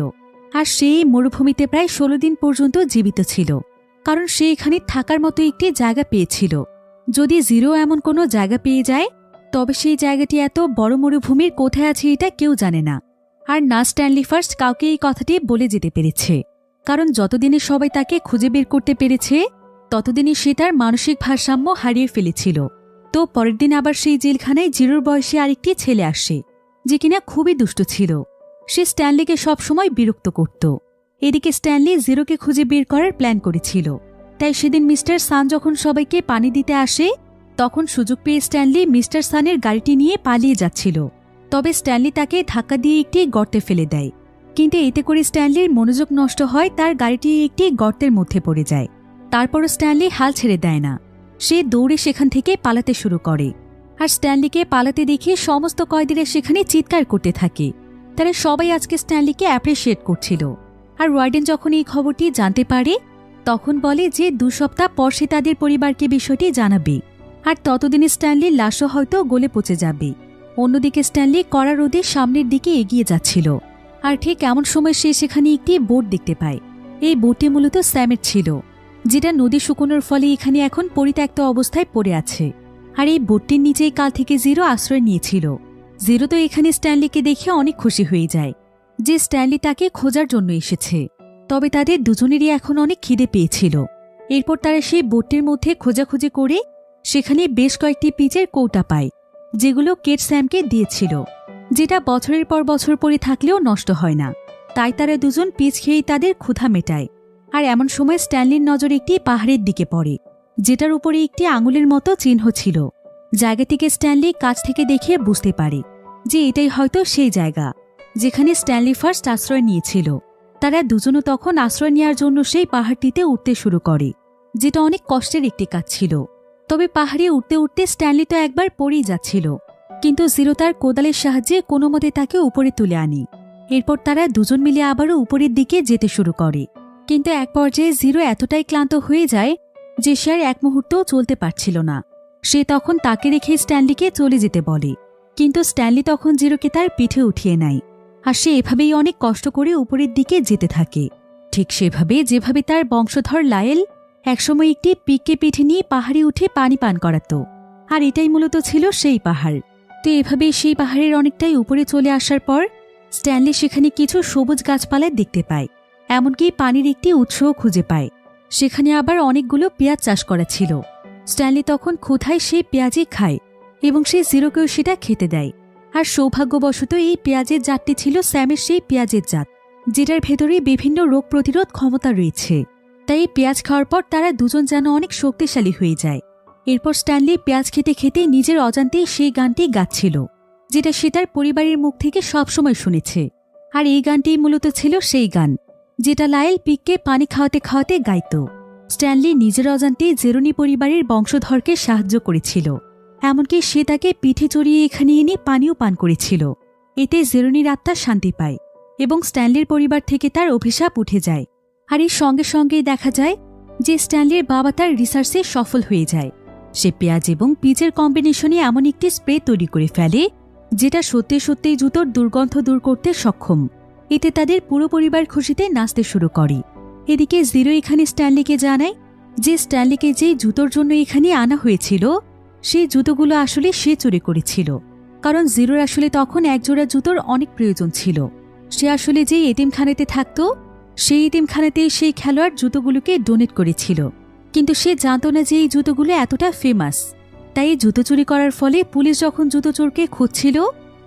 আর সেই মরুভূমিতে প্রায় 16 দিন পর্যন্ত জীবিত ছিল, কারণ সে এখানে থাকার মতো একটি জায়গা পেয়েছিল। যদি জিরো এমন কোনো জায়গা পেয়ে যায়, তবে সেই জায়গাটি এত বড় মরুভূমির কোথায় আছে এটা কেউ জানে না। আর না স্ট্যানলি ফার্স্ট কাউকে এই কথাটি বলে যেতে পেরেছে, কারণ যতদিনে সবাই তাকে খুঁজে বের করতে পেরেছে ততদিনই সে তার মানসিক ভারসাম্য হারিয়ে ফেলেছিল। তো পরের দিন আবার সেই জেলখানায় জিরোর বয়সী আরেকটি ছেলে আসে, যে কিনা খুবই দুষ্ট ছিল। সে স্ট্যানলিকে সবসময় বিরক্ত করত। এদিকে স্ট্যানলি জিরোকে খুঁজে বের করার প্ল্যান করেছিল। তাই সেদিন মিস্টার সান যখন সবাইকে পানি দিতে আসে, তখন সুযোগ পেয়ে স্ট্যানলি মিস্টার সানের গাড়িটি নিয়ে পালিয়ে যাচ্ছিল। তবে স্ট্যানলি তাকে ধাক্কা দিয়ে একটি গর্তে ফেলে দেয়, কিন্তু এতে করে স্ট্যানলির মনোযোগ নষ্ট হয়, তার গাড়িটি একটি গর্তের মধ্যে পড়ে যায়। তারপরও স্ট্যানলি হাল ছেড়ে দেয় না, সে দৌড়ে সেখান থেকে পালাতে শুরু করে। আর স্ট্যানলিকে পালাতে দেখে সমস্ত কয়েদিরা সেখানে চিৎকার করতে থাকে। তারা সবাই আজকে স্ট্যানলিকে অ্যাপ্রিসিয়েট করছিল। আর ওয়ার্ডেন যখন এই খবরটি জানতে পারে তখন বলে যে 2 সপ্তাহ পর সে তাদের পরিবারকে বিষয়টি জানাবে, আর ততদিনে স্ট্যানলির লাশও হয়তো গলে পচে যাবে। অন্যদিকে স্ট্যানলি কড়া রোদে সামনের দিকে এগিয়ে যাচ্ছিল, আর ঠিক এমন সময় সে সেখানে একটি বোট দেখতে পায়। এই বোটটি মূলত স্যামের ছিল, যেটা নদী শুকনোর ফলে এখানে এখন পরিত্যক্ত অবস্থায় পড়ে আছে। আর এই বোটটির নিচেই কাল থেকে জিরো আশ্রয় নিয়েছিল। জিরো তো এখানে স্ট্যানলিকে দেখে অনেক খুশি হয়ে যায় যে স্ট্যানলি তাকে খোঁজার জন্য এসেছে। তবে তাদের দুজনেরই এখন অনেক খিদে পেয়েছিল। এরপর তারা সেই বোটটির মধ্যে খোঁজাখুঁজি করে সেখানে বেশ কয়েকটি পিচের কৌটা পায়, যেগুলো কেট স্যামকে দিয়েছিল, যেটা বছরের পর বছর পরে থাকলেও নষ্ট হয় না। তাই তারা দুজন পিচ খেয়েই তাদের ক্ষুধা মেটায়। আর এমন সময় স্ট্যানলির নজর একটি পাহাড়ের দিকে পড়ে, যেটার উপরে একটি আঙুলের মতো চিহ্ন ছিল। জায়গাটিকে স্ট্যানলি কাছ থেকে দেখে বুঝতে পারে যে এটাই হয়তো সেই জায়গা যেখানে স্ট্যানলি ফার্স্ট আশ্রয় নিয়েছিল। তারা দুজনও তখন আশ্রয় নেওয়ার জন্য সেই পাহাড়টিতে উঠতে শুরু করে, যেটা অনেক কষ্টের একটি কাজ ছিল। তবে পাহাড়ে উঠতে উঠতে স্ট্যানলি তো একবার পড়েই যাচ্ছিল, কিন্তু জিরো তার কোদালের সাহায্যে কোনো মতে তাকে উপরে তুলে আনে। এরপর তারা দুজন মিলে আবারও উপরের দিকে যেতে শুরু করে। কিন্তু এক পর্যায়ে জিরো এতটাই ক্লান্ত হয়ে যায় যে সে আর এক মুহূর্তও চলতে পারছিল না। সে তখন তাকে রেখে স্ট্যানলিকে চলে যেতে বলে, কিন্তু স্ট্যানলি তখন জিরোকে তার পিঠে উঠিয়ে নেয়। আর সে এভাবেই অনেক কষ্ট করে উপরের দিকে যেতে থাকে, ঠিক সেভাবে যেভাবে তার বংশধর লায়েল একসময় একটি পিককে পিঠে নিয়ে পাহাড়ে উঠে পানি পান করাত। আর এটাই মূলত ছিল সেই পাহাড়। তো এভাবেই সেই পাহাড়ের অনেকটাই উপরে চলে আসার পর স্ট্যানলি সেখানে কিছু সবুজ গাছপালা দেখতে পায়, এমনকি পানির একটি উৎসও খুঁজে পায়। সেখানে আবার অনেকগুলো পেঁয়াজ চাষ করা ছিল। স্ট্যানলি তখন ক্ষুধায় সেই পেঁয়াজই খায় এবং সে জিরোকেও সেটা খেতে দেয়। আর সৌভাগ্যবশত এই পেঁয়াজের জাতটি ছিল স্যামের সেই পেঁয়াজের জাত, যেটার ভেতরে বিভিন্ন রোগ প্রতিরোধ ক্ষমতা রয়েছে। তাই এই পেঁয়াজ খাওয়ার পর তারা দুজন যেন অনেক শক্তিশালী হয়ে যায়। এরপর স্ট্যানলি পেঁয়াজ খেতে খেতে নিজের অজান্তেই সেই গানটি গাচ্ছিল, যেটা সে তার পরিবারের মুখ থেকে সবসময় শুনেছে। আর এই গানটি মূলত ছিল সেই গান যেটা লায়েল পিককে পানি খাওয়াতে খাওয়াতে গাইত। স্ট্যানলি নিজের অজান্তে জেরোনি পরিবারের বংশধরকে সাহায্য করেছিল, এমনকি সে তাকে পিঠে চড়িয়ে এখানে এনে পানিও পান করেছিল। এতে জেরোনির আত্মা শান্তি পায় এবং স্ট্যানলির পরিবার থেকে তার অভিশাপ উঠে যায়। আর এর সঙ্গে সঙ্গেই দেখা যায় যে স্ট্যানলির বাবা তার রিসার্চে সফল হয়ে যায়। সে পেঁয়াজ এবং পিচের কম্বিনেশনে এমন একটি স্প্রে তৈরি করে ফেলে যেটা সত্যি সত্যিই জুতোর দুর্গন্ধ দূর করতে সক্ষম। এতে তাদের পুরো পরিবার খুশিতে নাচতে শুরু করে। এদিকে জিরো এখানে স্ট্যানলিকে জানায় যে স্ট্যানলিকে যে জুতোর জন্য এখানে আনা হয়েছিল সেই জুতোগুলো আসলে সে চুরি করেছিল, কারণ জিরোর আসলে তখন একজোড়া জুতোর অনেক প্রয়োজন ছিল। সে আসলে যে এতিমখানাতে থাকত সেই এতিমখানাতে সেই খেলোয়াড় জুতোগুলোকে ডোনেট করেছিল, কিন্তু সে জানত না যে এই জুতোগুলো এতটা ফেমাস। তাই এই জুতো চুরি করার ফলে পুলিশ যখন জুতো চোরকে খুঁজছিল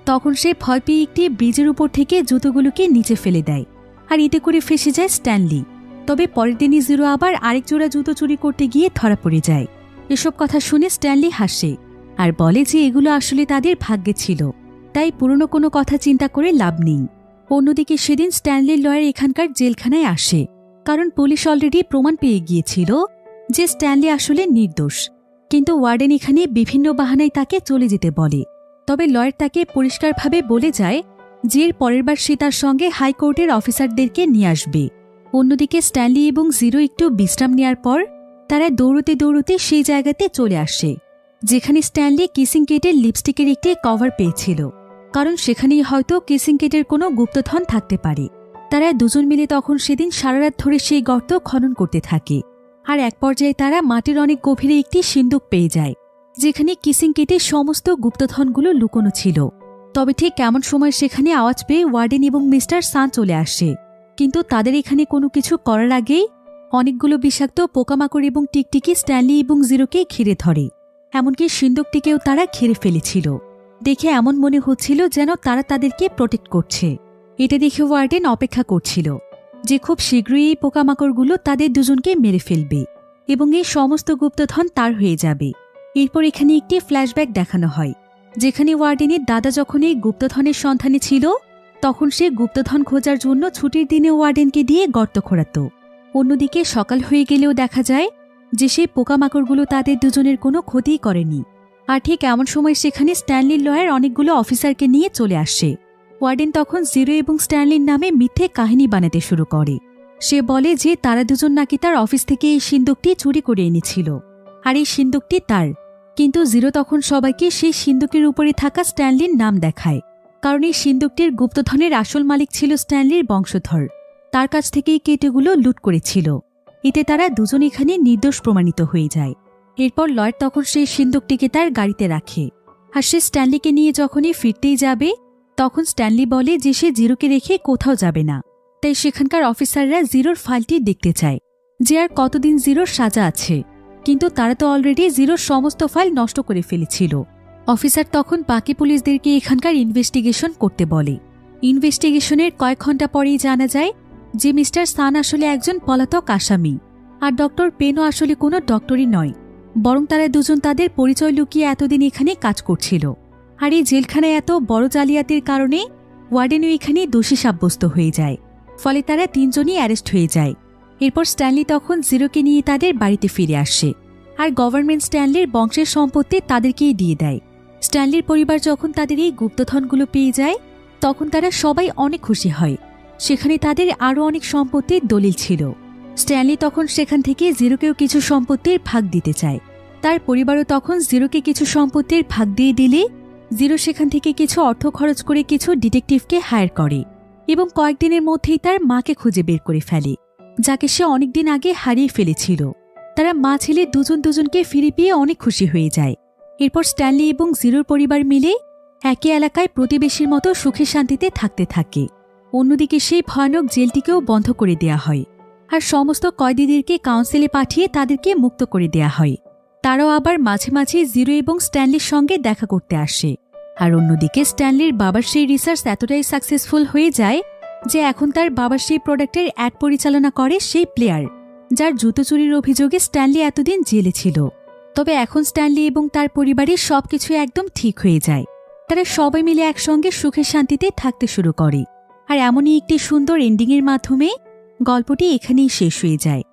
তখন সে ভয় পেয়ে একটি ব্রিজের উপর থেকে জুতোগুলোকে নিচে ফেলে দেয়, আর এতে করে ফেসে যায় স্ট্যানলি। তবে পরের দিনই জিরো আবার আরেক জোড়া জুতো চুরি করতে গিয়ে ধরা পড়ে যায়। এসব কথা শুনে স্ট্যানলি হাসে আর বলে যে এগুলো আসলে তাদের ভাগ্যে ছিল, তাই পুরনো কোনো কথা চিন্তা করে লাভ নেই। অন্যদিকে সেদিন স্ট্যানলির লয়ার এখানকার জেলখানায় আসে, কারণ পুলিশ অলরেডি প্রমাণ পেয়ে গিয়েছিল যে স্ট্যানলি আসলে নির্দোষ। কিন্তু ওয়ার্ডেন এখানে বিভিন্ন বাহানায় তাকে চলে যেতে বলে। তবে লয়ার তাকে পরিষ্কারভাবে বলে যায় যে এর পরের বার সে তার সঙ্গে হাইকোর্টের অফিসারদেরকে নিয়ে আসবে। অন্যদিকে স্ট্যানলি এবং জিরো একটু বিশ্রাম নেওয়ার পর তারা দৌড়তে দৌড়তে সেই জায়গাতে চলে আসে যেখানে স্ট্যানলি কিসিং কেটের লিপস্টিকের একটি কভার পেয়েছিল, কারণ সেখানেই হয়তো কিসিং কেটের কোনো গুপ্তধন থাকতে পারে। তারা দুজন মিলে তখন সেদিন সারারাত ধরে সেই গর্ত খনন করতে থাকে। আর এক পর্যায়ে তারা মাটির অনেক গভীরে একটি সিন্দুক পেয়ে যায় যেখানে কিসিং কেটের সমস্ত গুপ্তধনগুলো লুকোনো ছিল। তবে ঠিক কেমন সময় সেখানে আওয়াজ পেয়ে ওয়ার্ডেন এবং মিস্টার সান চলে আসে, কিন্তু তাদের এখানে কোনো কিছু করার আগেই অনেকগুলো বিষাক্ত পোকামাকড় এবং টিকটিকি স্ট্যানলি এবং জিরোকে ঘিরে ধরে। এমনকি সিন্দুকটিকেও তারা ঘিরে ফেলেছিল। দেখে এমন মনে হচ্ছিল যেন তারা তাদেরকে প্রোটেক্ট করছে। এটা দেখে ওয়ার্ডেন অপেক্ষা করছিল যে খুব শীঘ্রই এই পোকামাকড়গুলো তাদের দুজনকে মেরে ফেলবে এবং এই সমস্ত গুপ্তধন তার হয়ে যাবে। এরপর এখানে একটি ফ্ল্যাশব্যাক দেখানো হয়, যেখানে ওয়ার্ডেনের দাদা যখন এই গুপ্তধনের সন্ধানে ছিল তখন সে গুপ্তধন খোঁজার জন্য ছুটির দিনে ওয়ার্ডেনকে দিয়ে গর্ত খোঁড়াত। অন্যদিকে সকাল হয়ে গেলেও দেখা যায় যে সেই পোকামাকড়গুলো তাদের দুজনের কোনো ক্ষতিই করেনি। আর ঠিক এমন সময় সেখানে স্ট্যানলির লয়ার অনেকগুলো অফিসারকে নিয়ে চলে আসে। ওয়ার্ডেন তখন জিরো এবং স্ট্যানলির নামে মিথ্যে কাহিনী বানাতে শুরু করে। সে বলে যে তারা দুজন নাকি তার অফিস থেকে এই সিন্দুকটি চুরি করে এনেছিল, আর এই সিন্দুকটি তার। কিন্তু জিরো তখন সবাইকে সেই সিন্দুকের উপরে থাকা স্ট্যানলির নাম দেখায়, কারণ এই সিন্দুকটির গুপ্তধনের আসল মালিক ছিল স্ট্যানলির বংশধর। তার কাছ থেকেই কেটেগুলো লুট করেছিল। এতে তারা দুজন এখানে নির্দোষ প্রমাণিত হয়ে যায়। এরপর লয়েড তখন সেই সিন্দুকটিকে তার গাড়িতে রাখে, আর সে স্ট্যানলিকে নিয়ে যখনই ফিরতেই যাবে তখন স্ট্যানলি বলে যে সে জিরোকে রেখে কোথাও যাবে না। তাই সেখানকার অফিসাররা জিরোর ফাইলটি দেখতে চায় যে আর কতদিন জিরোর সাজা আছে, কিন্তু তারা তো অলরেডি জিরোর সমস্ত ফাইল নষ্ট করে ফেলেছিল। অফিসার তখন বাকি পুলিশদেরকে এখানকার ইনভেস্টিগেশন করতে বলে। ইনভেস্টিগেশনের কয়েক ঘন্টা পরেই জানা যায় যে মিস্টার সান আসলে একজন পলাতক আসামি, আর ডক্টর পেনও আসলে কোনো ডক্টরই নয়, বরং তারা দুজন তাদের পরিচয় লুকিয়ে এতদিন এখানে কাজ করছিল। আর এই জেলখানায় এত বড় জালিয়াতির কারণে ওয়ার্ডেনও এখানে দোষী সাব্যস্ত হয়ে যায়। ফলে তারা তিনজনই অ্যারেস্ট হয়ে যায়। এরপর স্ট্যানলি তখন জিরোকে নিয়ে তাদের বাড়িতে ফিরে আসে, আর গভর্নমেন্ট স্ট্যানলির বংশের সম্পত্তি তাদেরকেই দিয়ে দেয়। স্ট্যানলির পরিবার যখন তাদের এই গুপ্তধনগুলো পেয়ে যায় তখন তারা সবাই অনেক খুশি হয়। সেখানে তাদের আরও অনেক সম্পত্তির দলিল ছিল। স্ট্যানলি তখন সেখান থেকে জিরোকেও কিছু সম্পত্তির ভাগ দিতে চায়। তার পরিবারও তখন জিরোকে কিছু সম্পত্তির ভাগ দিয়ে দিলে জিরো সেখান থেকে কিছু অর্থ খরচ করে কিছু ডিটেকটিভকে হায়ার করে এবং কয়েকদিনের মধ্যেই তার মাকে খুঁজে বের করে ফেলে, যাকে সে অনেকদিন আগে হারিয়ে ফেলেছিল। তারা মা ছেলে দুজন দুজনকে ফিরে পেয়ে অনেক খুশি হয়ে যায়। এরপর স্ট্যানলি এবং জিরোর পরিবার মিলে একই এলাকায় প্রতিবেশীর মতো সুখে শান্তিতে থাকতে থাকে। অন্যদিকে সেই ভয়ানক জেলটিকেও বন্ধ করে দেয়া হয়, আর সমস্ত কয়েদিদেরকে কাউন্সিলে পাঠিয়ে তাদেরকে মুক্ত করে দেয়া হয়। তারাও আবার মাঝে মাঝে জিরো এবং স্ট্যানলির সঙ্গে দেখা করতে আসে। আর অন্যদিকে স্ট্যানলির বাবার সেই রিসার্চ এতটাই সাকসেসফুল হয়ে যায় যে এখন তার বাবার সেই প্রোডাক্টের অ্যাড পরিচালনা করে সেই প্লেয়ার, যার জুতো চুরির অভিযোগে স্ট্যানলি এতদিন জেলে ছিল। তবে এখন স্ট্যানলি এবং তার পরিবারের সবকিছু একদম ঠিক হয়ে যায়। তারা সবাই মিলে একসঙ্গে সুখে শান্তিতে থাকতে শুরু করে। আর এমনই একটি সুন্দর এন্ডিংয়ের মাধ্যমে গল্পটি এখানেই শেষ হয়ে যায়।